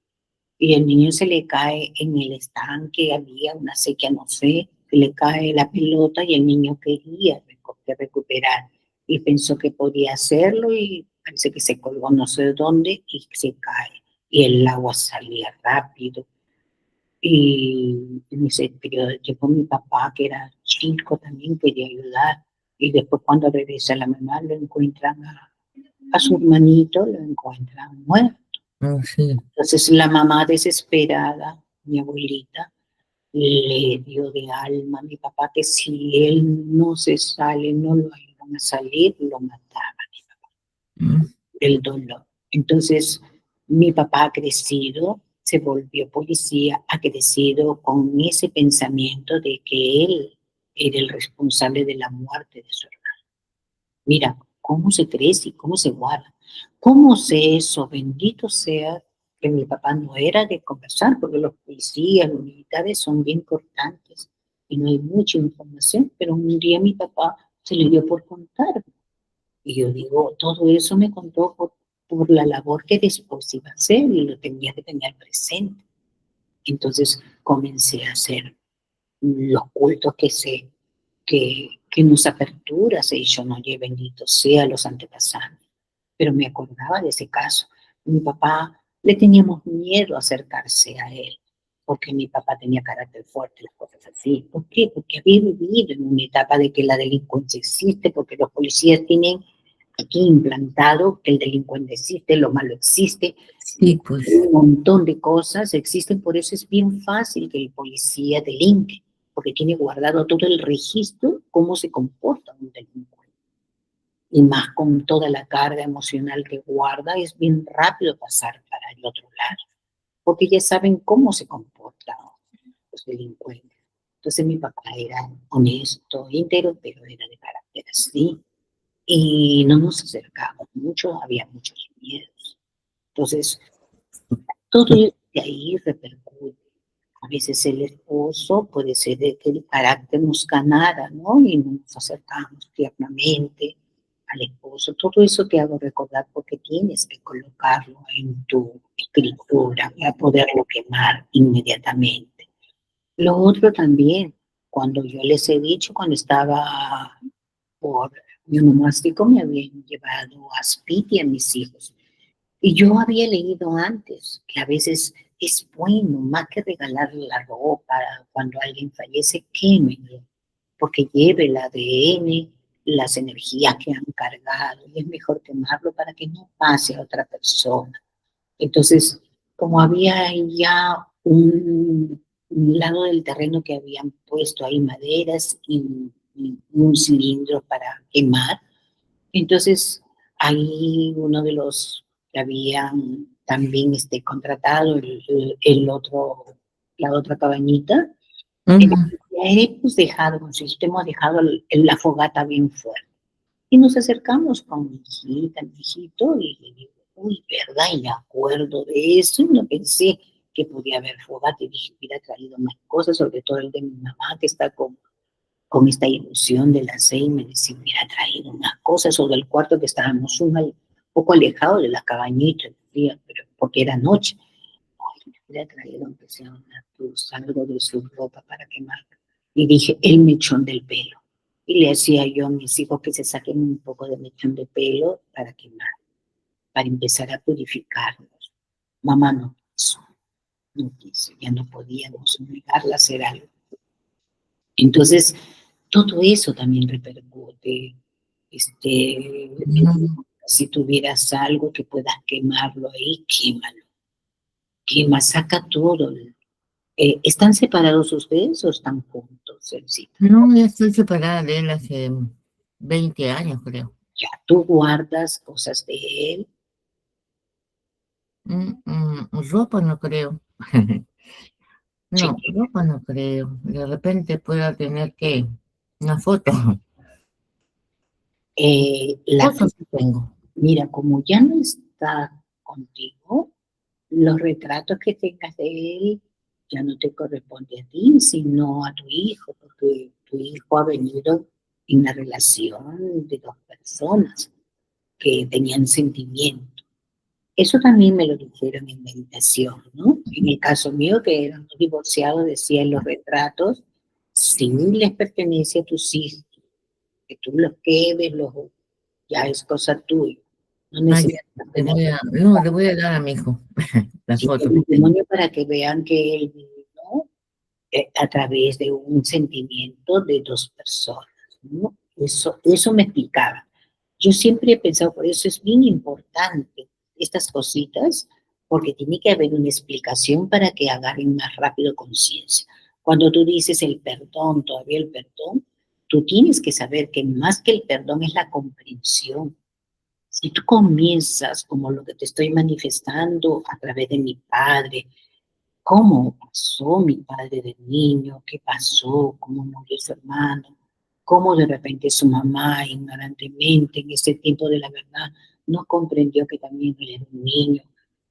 y el niño se le cae en el estanque, había una sequía, no sé, se le cae la pelota y el niño quería recuperar y pensó que podía hacerlo y parece que se colgó no sé dónde y se cae y el agua salía rápido. Y en ese periodo llegó mi papá, que era chico, también quería ayudar. Y después cuando regresa la mamá, lo encuentran a su hermanito, lo encuentran muerto. Oh, sí. Entonces la mamá desesperada, mi abuelita, le dio de alma a mi papá que si él no se sale, no lo ayudan a salir, lo mataban Mm. el dolor. Entonces, mi papá ha crecido, se volvió policía, ha crecido con ese pensamiento de que él era el responsable de la muerte de su hermano. Mira, cómo se crece y cómo se guarda. ¿Cómo sé eso? Bendito sea que mi papá no era de conversar, porque los policías, los militares son bien cortantes y no hay mucha información, pero un día mi papá se le dio por contar. Y yo digo, todo eso me contó por la labor que después iba a hacer y lo tenía que tener presente. Entonces comencé a hacer los cultos que nos apertura, se hizo, no, y bendito sea los antepasados. Pero me acordaba de ese caso. Mi papá, le teníamos miedo a acercarse a él, porque mi papá tenía carácter fuerte, las cosas así. ¿Por qué? Porque había vivido en una etapa de que la delincuencia existe, porque los policías tienen aquí implantado que el delincuente existe, lo malo existe, Sí, pues. un montón de cosas existen, por eso es bien fácil que el policía delinque, porque tiene guardado todo el registro, cómo se comporta un delincuente. Y más con toda la carga emocional que guarda, es bien rápido pasar para el otro lado, porque ya saben cómo se comportan los delincuentes. Entonces mi papá era honesto, íntegro, pero era de carácter así. Y no nos acercamos mucho, había muchos miedos. Entonces, todo de ahí repercute. A veces el esposo puede ser de que el carácter nos ganara, ¿no? Y nos acercamos tiernamente al esposo. Todo eso te hago recordar porque tienes que colocarlo en tu escritura para poderlo quemar inmediatamente. Lo otro también, cuando yo les he dicho, cuando estaba por mi onomástico, me habían llevado a Spiti a mis hijos. Y yo había leído antes que a veces es bueno, más que regalarle la ropa cuando alguien fallece, quémenlo, porque lleve el ADN, las energías que han cargado, y es mejor quemarlo para que no pase a otra persona. Entonces, como había ya un lado del terreno que habían puesto ahí maderas y un cilindro para quemar, entonces ahí uno de los que habían también contratado la otra cabañita, Ujú. hemos dejado, nosotros hemos dejado la fogata bien fuerte. Y nos acercamos con mi hijita, mi hijito, y le digo, uy, ¿verdad? Y me acuerdo de eso, y no pensé que podía haber fogata, y dije, hubiera traído más cosas, sobre todo el de mi mamá, que está con esta ilusión de las 6, me decía, hubiera traído unas cosas, o del cuarto que estábamos un poco alejados de la cabañita, decía, pero porque era noche. Ay, hubiera traído aunque sea una luz, algo de su ropa para quemar. Y dije, el mechón del pelo. Y le hacía yo a mis hijos que se saquen un poco de mechón de pelo para quemar, para empezar a purificarlos. Mamá no quiso, no quiso, ya no podíamos obligarla a hacer algo. Entonces, todo eso también repercute. Este, No, si tuvieras algo que puedas quemarlo ahí, quémalo. Quema, saca todo. ¿Están separados ustedes o están juntos, Elcita? no, ya estoy separada de él hace 20 años, creo. Ya, tú guardas cosas de él. Ropa no creo. Sí. No, ropa no creo. De repente pueda tener que una foto. La, Fotos sí tengo. mira, como ya no está contigo, los retratos que tengas de él ya no te corresponde a ti, sino a tu hijo, porque tu hijo ha venido en una relación de dos personas que tenían sentimiento. Eso también me lo dijeron en meditación, ¿no? En el caso mío, que eran dos divorciados, decía en los retratos, si les pertenece a tus hijos, que tú los quedes, ya es cosa tuya. No Ah, ya, necesitas le tener voy a, no, le voy a dar a mi hijo la sí, foto el que tengo. testimonio para que vean que él vino, a través de un sentimiento de dos personas, ¿no? Eso me explicaba. Yo siempre he pensado, por eso es bien importante estas cositas, porque tiene que haber una explicación para que agarren más rápido conciencia. Cuando tú dices el perdón, todavía el perdón, tú tienes que saber que más que el perdón es la comprensión. Si tú comienzas como lo que te estoy manifestando a través de mi padre, cómo pasó mi padre de niño, qué pasó, cómo murió su hermano, cómo de repente su mamá ignorantemente en ese tiempo de la verdad no comprendió que también él era un niño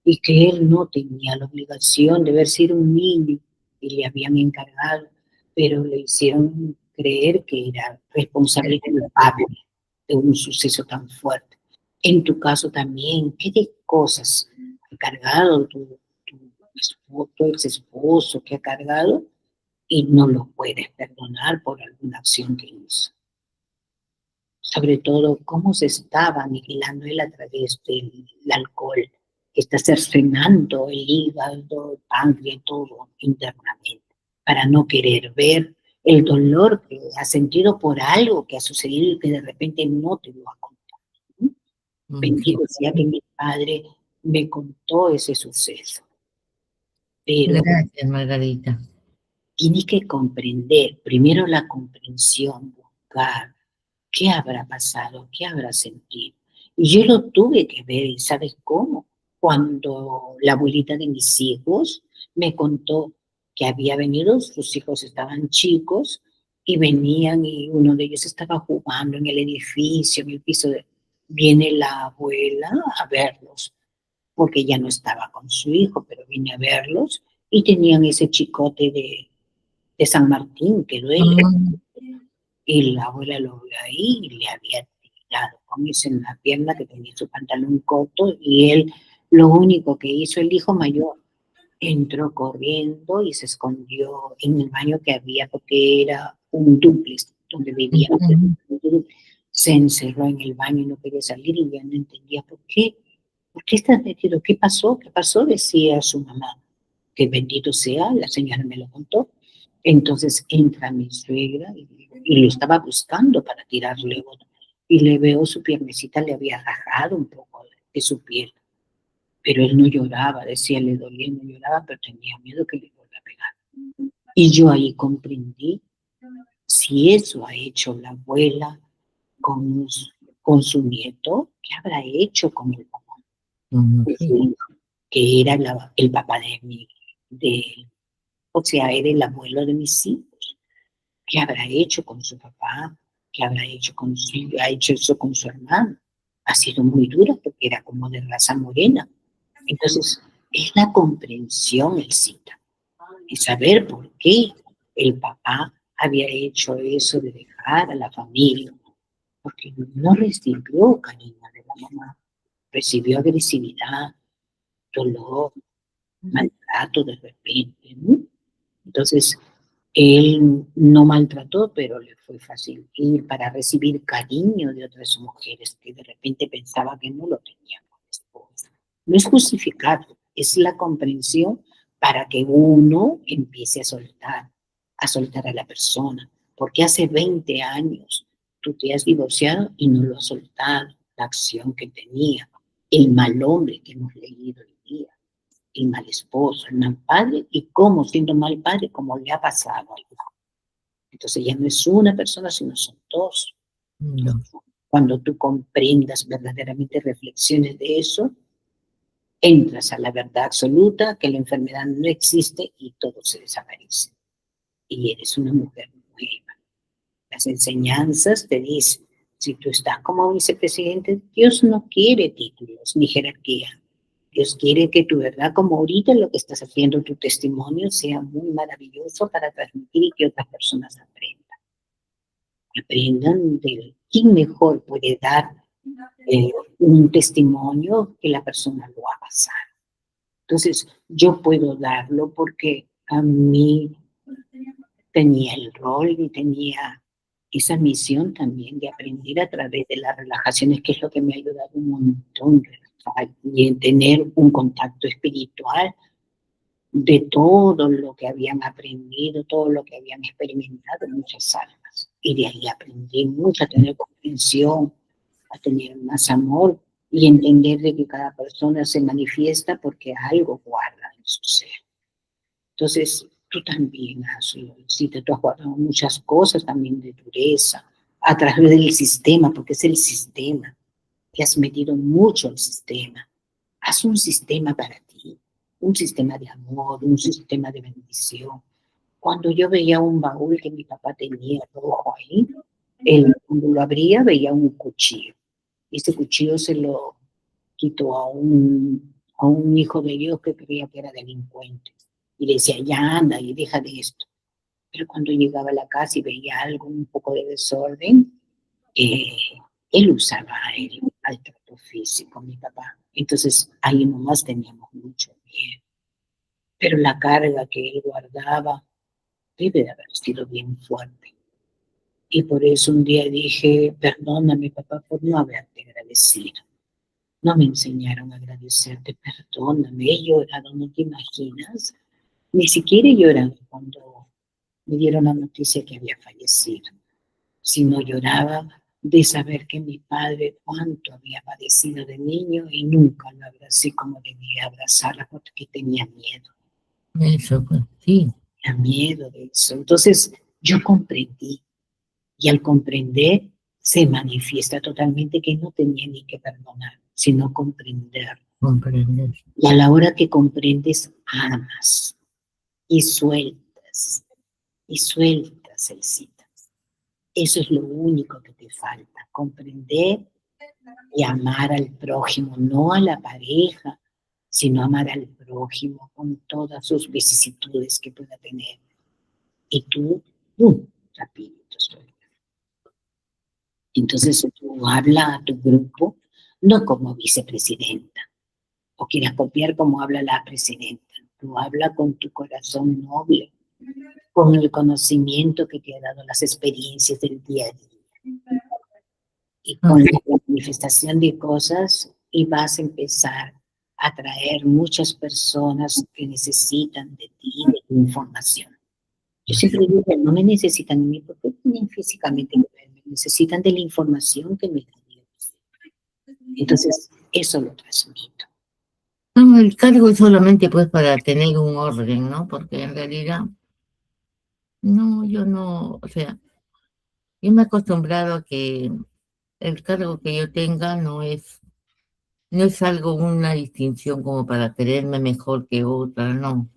y que él no tenía la obligación de haber sido un niño y le habían encargado, pero le hicieron creer que era responsable y culpable de un suceso tan fuerte. En tu caso también, ¿qué de cosas ha cargado tu ex esposo que ha cargado y no lo puedes perdonar por alguna acción que hizo? Sobre todo, cómo se estaba aniquilando él a través del alcohol, que está cercenando el hígado, el páncreas, todo internamente, para no querer ver el dolor que ha sentido por algo que ha sucedido y que de repente no te lo ha contado, ¿no? Bendito sea que mi padre me contó ese suceso, pero Gracias, Margarita. tienes que comprender, primero la comprensión, buscar qué habrá pasado, qué habrá sentido. Y yo lo tuve que ver, ¿y sabes cómo? Cuando la abuelita de mis hijos me contó que había venido, sus hijos estaban chicos y venían y uno de ellos estaba jugando en el edificio, en el piso de... Viene la abuela a verlos, porque ya no estaba con su hijo, pero vine a verlos y tenían ese chicote de San Martín que duele. Y la abuela lo vio ahí y le había tirado con eso en la pierna, que tenía su pantalón corto, y él, lo único que hizo el hijo mayor, entró corriendo y se escondió en el baño que había, porque era un dúplex donde vivía. Se encerró en el baño y no quería salir y ya no entendía por qué. ¿Por qué estás metido? ¿Qué pasó? ¿Qué pasó? Decía su mamá. Que bendito sea, la señora me lo contó. Entonces entra mi suegra y lo estaba buscando para tirarle otro. Y le veo su piernecita, le había rajado un poco de su piel. Pero él no lloraba, decía, le dolía, no lloraba, pero tenía miedo que le vuelva a pegar. Y yo ahí comprendí, si eso ha hecho la abuela con, con su nieto, ¿qué habrá hecho con el papá? Que era el papá o sea, era el abuelo de mis hijos. ¿Qué habrá hecho con su papá? ¿Qué habrá hecho ha hecho eso con su hermano? Ha sido muy dura porque era como de raza morena. Entonces, es la comprensión, el cita, y saber por qué el papá había hecho eso de dejar a la familia, porque no recibió cariño de la mamá, recibió agresividad, dolor, maltrato de repente, ¿no? Entonces, él no maltrató, pero le fue fácil ir para recibir cariño de otras mujeres que de repente pensaba que no lo tenían como esposa. No es justificado, es la comprensión para que uno empiece a soltar a la persona. Porque hace 20 años tú te has divorciado y no lo has soltado, la acción que tenía, el mal hombre que hemos leído hoy día, el mal esposo, el mal padre, y cómo siendo mal padre, como le ha pasado al hijo. Entonces ya no es una persona, sino son dos. No. Cuando tú comprendas verdaderamente, reflexiones de eso, entras a la verdad absoluta, que la enfermedad no existe y todo se desaparece. Y eres una mujer nueva. Las enseñanzas te dicen, si tú estás como vicepresidente, Dios no quiere títulos ni jerarquía. Dios quiere que tu verdad, como ahorita lo que estás haciendo, tu testimonio, sea muy maravilloso para transmitir y que otras personas aprendan. Aprendan de quién mejor puede dar un testimonio que la persona lo ha pasado. Entonces, yo puedo darlo porque a mí tenía el rol y tenía esa misión también de aprender a través de las relajaciones, que es lo que me ha ayudado un montón, y en tener un contacto espiritual de todo lo que habían aprendido, todo lo que habían experimentado muchas almas. Y de ahí aprendí mucho a tener comprensión, a tener más amor y entender de que cada persona se manifiesta porque algo guarda en su ser. Entonces, tú también has, Lorencita, tú has guardado muchas cosas también de dureza, a través del sistema, porque es el sistema. Te has metido mucho al sistema. Haz un sistema para ti, un sistema de amor, un sistema de bendición. Cuando yo veía un baúl que mi papá tenía rojo ahí, él cuando lo abría veía un cuchillo. Y ese cuchillo se lo quitó a un hijo de Dios que creía que era delincuente. Y le decía, ya anda y deja de esto. Pero cuando llegaba a la casa y veía algo, un poco de desorden, eh, él usaba el maltrato físico, mi papá. Entonces ahí nomás teníamos mucho miedo. Pero la carga que él guardaba debe de haber sido bien fuerte. Y por eso un día dije, perdóname papá por no haberte agradecido. No me enseñaron a agradecerte, perdóname. He llorado, no te imaginas. Ni siquiera he llorado cuando me dieron la noticia que había fallecido, sino lloraba de saber que mi padre cuánto había padecido de niño y nunca lo abracé como debía abrazarla porque tenía miedo. Eso, pues, sí. Tenía miedo de eso. Entonces yo comprendí y al comprender se manifiesta totalmente que no tenía ni que perdonar, sino comprender. Comprender. Y a la hora que comprendes, amas y sueltas, Elcita. Eso es lo único que te falta, comprender y amar al prójimo, no a la pareja, sino amar al prójimo con todas sus vicisitudes que pueda tener. Y tú, rapidito, suelta. Entonces tú habla a tu grupo, no como vicepresidenta, o quieras copiar como habla la presidenta. Tú habla con tu corazón noble, con el conocimiento que te ha dado las experiencias del día a día. Y con la manifestación de cosas, y vas a empezar a atraer muchas personas que necesitan de ti, de tu información. Yo siempre digo que no me necesitan a mí porque tienen físicamente que verme, necesitan de la información que me da Dios. Entonces, eso lo transmito. No, el cargo es solamente pues para tener un orden, ¿no? Porque en realidad, no, yo no, o sea, yo me he acostumbrado a que el cargo que yo tenga no es algo, una distinción como para creerme mejor que otra, no,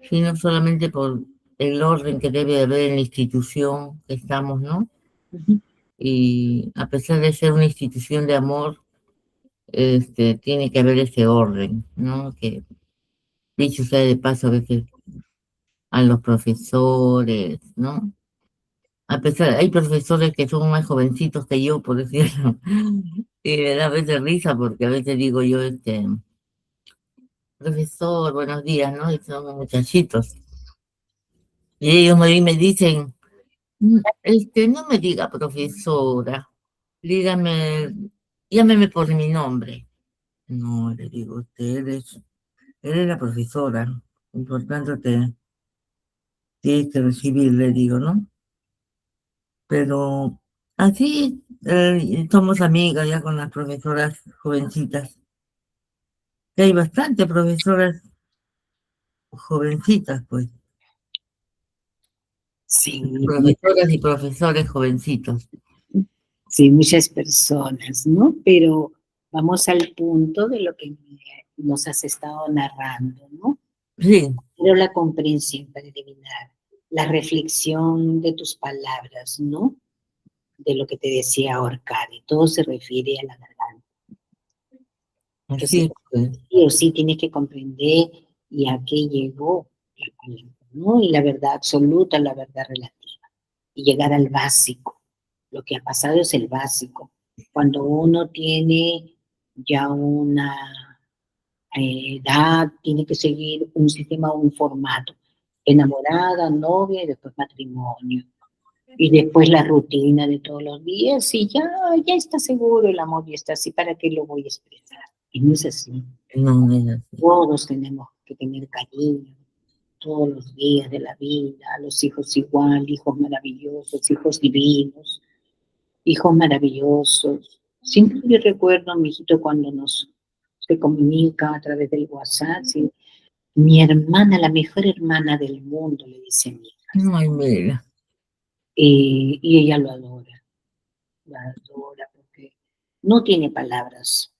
sino solamente por el orden que debe haber en la institución que estamos, ¿no? Uh-huh. Y a pesar de ser una institución de amor, tiene que haber ese orden, ¿no? Que, dicho sea de paso, a veces a los profesores, ¿no? A pesar, hay profesores que son más jovencitos que yo, por decirlo, y me da a veces risa porque a veces digo yo, profesor, buenos días, ¿no? Y son muchachitos. Y ellos me dicen, no me diga profesora, dígame, llámeme por mi nombre. No, le digo, eres la profesora, y por tanto tienes que recibir, le digo, ¿no? Pero así somos amigas ya con las profesoras jovencitas. Que hay bastante profesoras jovencitas, pues. Sí, Profesoras y profesores jovencitos. sí, muchas personas, ¿no? Pero vamos al punto de lo que nos has estado narrando, ¿no? Sí, Pero la comprensión para eliminar, la reflexión de tus palabras, ¿no? De lo que te decía Orcadi, todo se refiere a la garganta. así Entonces, es, pues. sí o sí tienes que comprender y a qué llegó la palabra, ¿no? Y la verdad absoluta, la verdad relativa. Y llegar al básico. Lo que ha pasado es el básico. Cuando uno tiene ya una edad, tiene que seguir un sistema, un formato. Enamorada, novia y después matrimonio. Y después la rutina de todos los días y ya está seguro el amor y está así, ¿para qué lo voy a expresar? Y no es así. No, no es así. Todos tenemos que tener cariño todos los días de la vida, a los hijos igual, hijos maravillosos, hijos divinos, hijos maravillosos. Siempre yo recuerdo a mi hijito cuando se comunica a través del WhatsApp, ¿sí? Mi hermana, la mejor hermana del mundo, le dice mi hija. Ay, mira. Y ella lo adora, porque no tiene palabras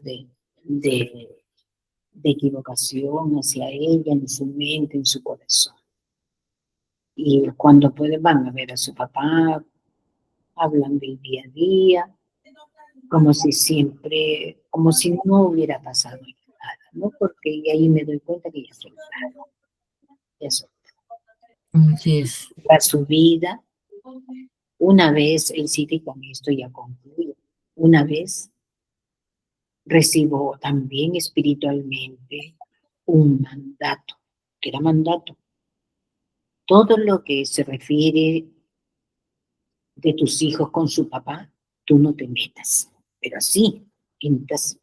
de, de equivocación hacia ella, en su mente, en su corazón. Y cuando pueden van a ver a su papá, hablan del día a día, como si no hubiera pasado nada, ¿no? Porque ahí me doy cuenta que ya soltaron, Así es. su vida. Una vez, el sitio con esto ya concluyo, una vez recibo también espiritualmente un mandato, que era mandato. Todo lo que se refiere de tus hijos con su papá, tú no te metas. Pero así, entonces,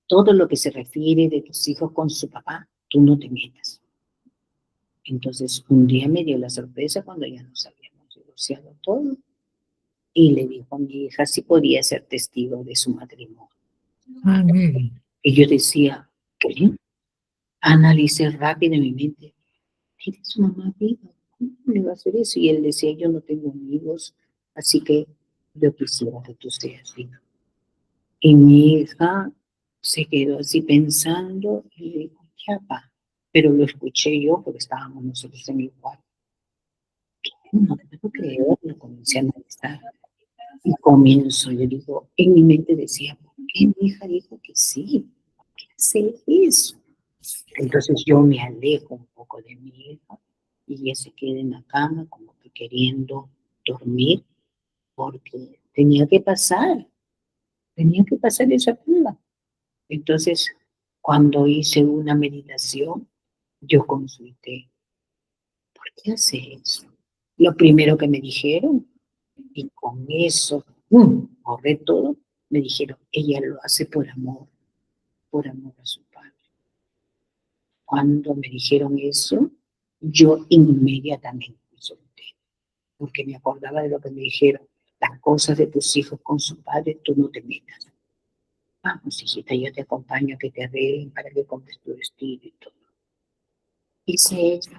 todo lo que se refiere de tus hijos con su papá, tú no te metas. Entonces, un día me dio la sorpresa cuando ya nos habíamos divorciado todo y le dijo a mi hija si podía ser testigo de su matrimonio. Ay, mira. Y yo decía, ¿qué? Analicé rápido en mi mente, ¿tiene su mamá viva? ¿Cómo le va a hacer eso? Y él decía, yo no tengo amigos, así que yo quisiera que tú seas viva. Y mi hija se quedó así pensando y le dijo, ya va. Pero lo escuché yo porque estábamos nosotros en el cuarto. No puedo creerlo, comencé a analizar. Y comienzo, yo digo, en mi mente decía, ¿por qué mi hija dijo que sí? ¿Por qué hace eso? Entonces yo me alejo un poco de mi hija y ella se queda en la cama como que queriendo dormir porque tenía que pasar esa prueba. Entonces, cuando hice una meditación, yo consulté, ¿por qué hace eso? Lo primero que me dijeron, y con eso, borré todo, me dijeron, ella lo hace por amor a su padre. Cuando me dijeron eso, yo inmediatamente me solté, porque me acordaba de lo que me dijeron, las cosas de tus hijos con su padre, tú no te metas. Vamos, hijita, yo te acompaño a que te arreglen para que compres tu vestido y todo. Hice eso,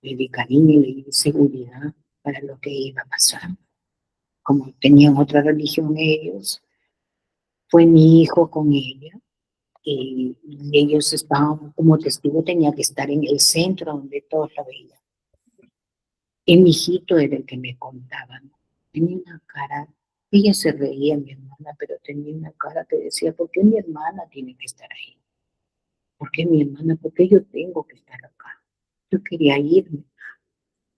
le di cariño, le di seguridad para lo que iba a pasar. Como tenían otra religión ellos, fue mi hijo con ella, y ellos estaban como testigo, tenía que estar en el centro donde todos la veían. Y mi hijito era el que me contaba, ¿no? Tenía una cara, ella se reía, mi hermana, pero tenía una cara que decía, ¿por qué mi hermana tiene que estar ahí? ¿Por qué mi hermana? ¿Por qué yo tengo que estar acá? Yo quería irme.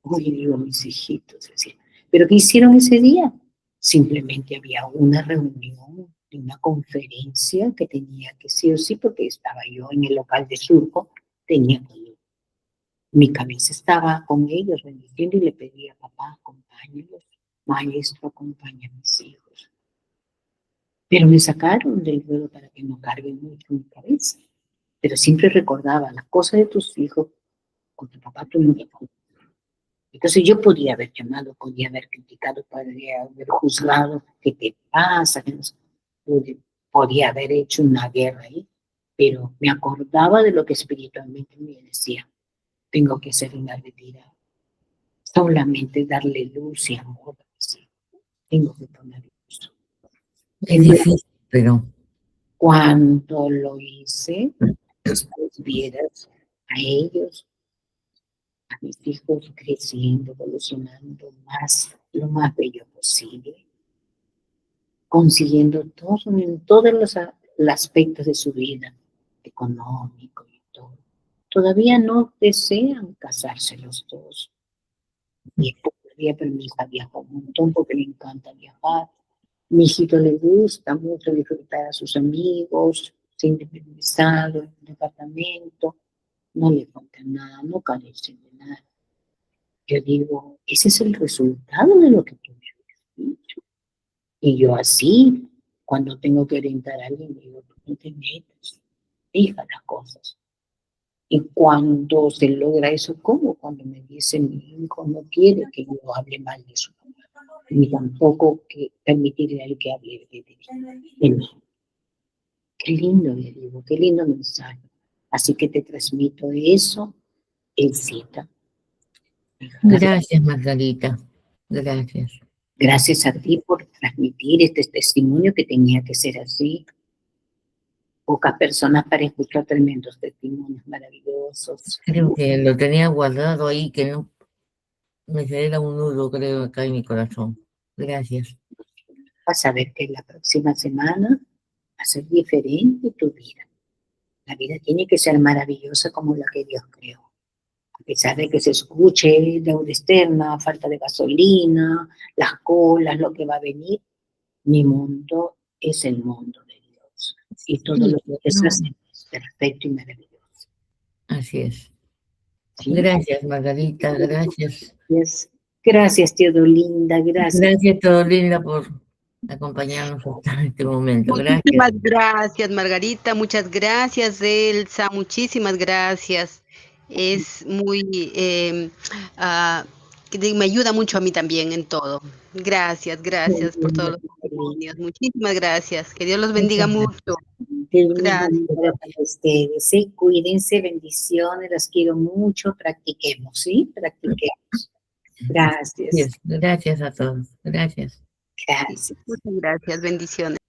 Oye, digo, mis hijitos, decía. ¿Pero qué hicieron ese día? Simplemente había una reunión, una conferencia que tenía que sí o sí, porque estaba yo en el local de Surco, tenía que ir. Mi cabeza estaba con ellos, bendiciendo, y le pedía, papá, acompáñalos, maestro, acompaña a mis hijos. Pero me sacaron del vuelo para que no carguen mucho mi cabeza. Pero siempre recordaba las cosas de tus hijos, con tu papá, tú no te acuerdas. Entonces yo podía haber llamado, podía haber criticado, podía haber juzgado, ¿qué te pasa? Podía haber hecho una guerra ahí, pero me acordaba de lo que espiritualmente me decía. Tengo que hacer una retirada. Solamente darle luz y amor. Sí. Tengo que poner luz. Es difícil, pero Cuando lo hice, después vieras a ellos, a mis hijos creciendo, evolucionando lo más bello posible, consiguiendo todo en todos los aspectos de su vida, económico y todo. Todavía no desean casarse los dos. Y todavía, pero mi hija viaja un montón porque le encanta viajar. Mi hijito le gusta mucho disfrutar a sus amigos, se ha independizado en un departamento, no le falta nada, no carece de nada. Yo digo, ese es el resultado de lo que tú me has dicho. Y yo así, cuando tengo que orientar a alguien, digo, tú no te metas. fija las cosas. Y cuando se logra eso, ¿cómo? Cuando me dice mi hijo no quiere que yo hable mal de su mamá, ni tampoco que permitirle a él que hable de mí. Qué lindo, le digo, qué lindo mensaje. Así que te transmito eso, Elcita. Gracias, Margarita. Gracias. Gracias a ti por transmitir este testimonio que tenía que ser así. Pocas personas para escuchar tremendos testimonios maravillosos. Creo que lo tenía guardado ahí, que no me genera un nudo, creo, acá en mi corazón. Gracias. Vas a ver que la próxima semana va a ser diferente tu vida. La vida tiene que ser maravillosa como la que Dios creó. A pesar de que se escuche deuda externa, falta de gasolina, las colas, lo que va a venir, mi mundo es el mundo de Dios. Y todo lo que Dios hace es perfecto y maravilloso. Así es. ¿Sí? Gracias, Margarita, gracias. Gracias, Teodolinda, gracias. Gracias, Teodolinda, por acompañarnos hasta este momento. Gracias. Muchísimas gracias, Margarita. Muchas gracias, Elsa. Muchísimas gracias. Es muy, me ayuda mucho a mí también en todo. Gracias, gracias por todos los testimonios. Muchísimas gracias. Que Dios los bendiga mucho. Gracias. Para ustedes, ¿sí? Cuídense, bendiciones, las quiero mucho, practiquemos, ¿sí? Practiquemos. Gracias. Gracias a todos. Gracias. Gracias. Muchas gracias, bendiciones.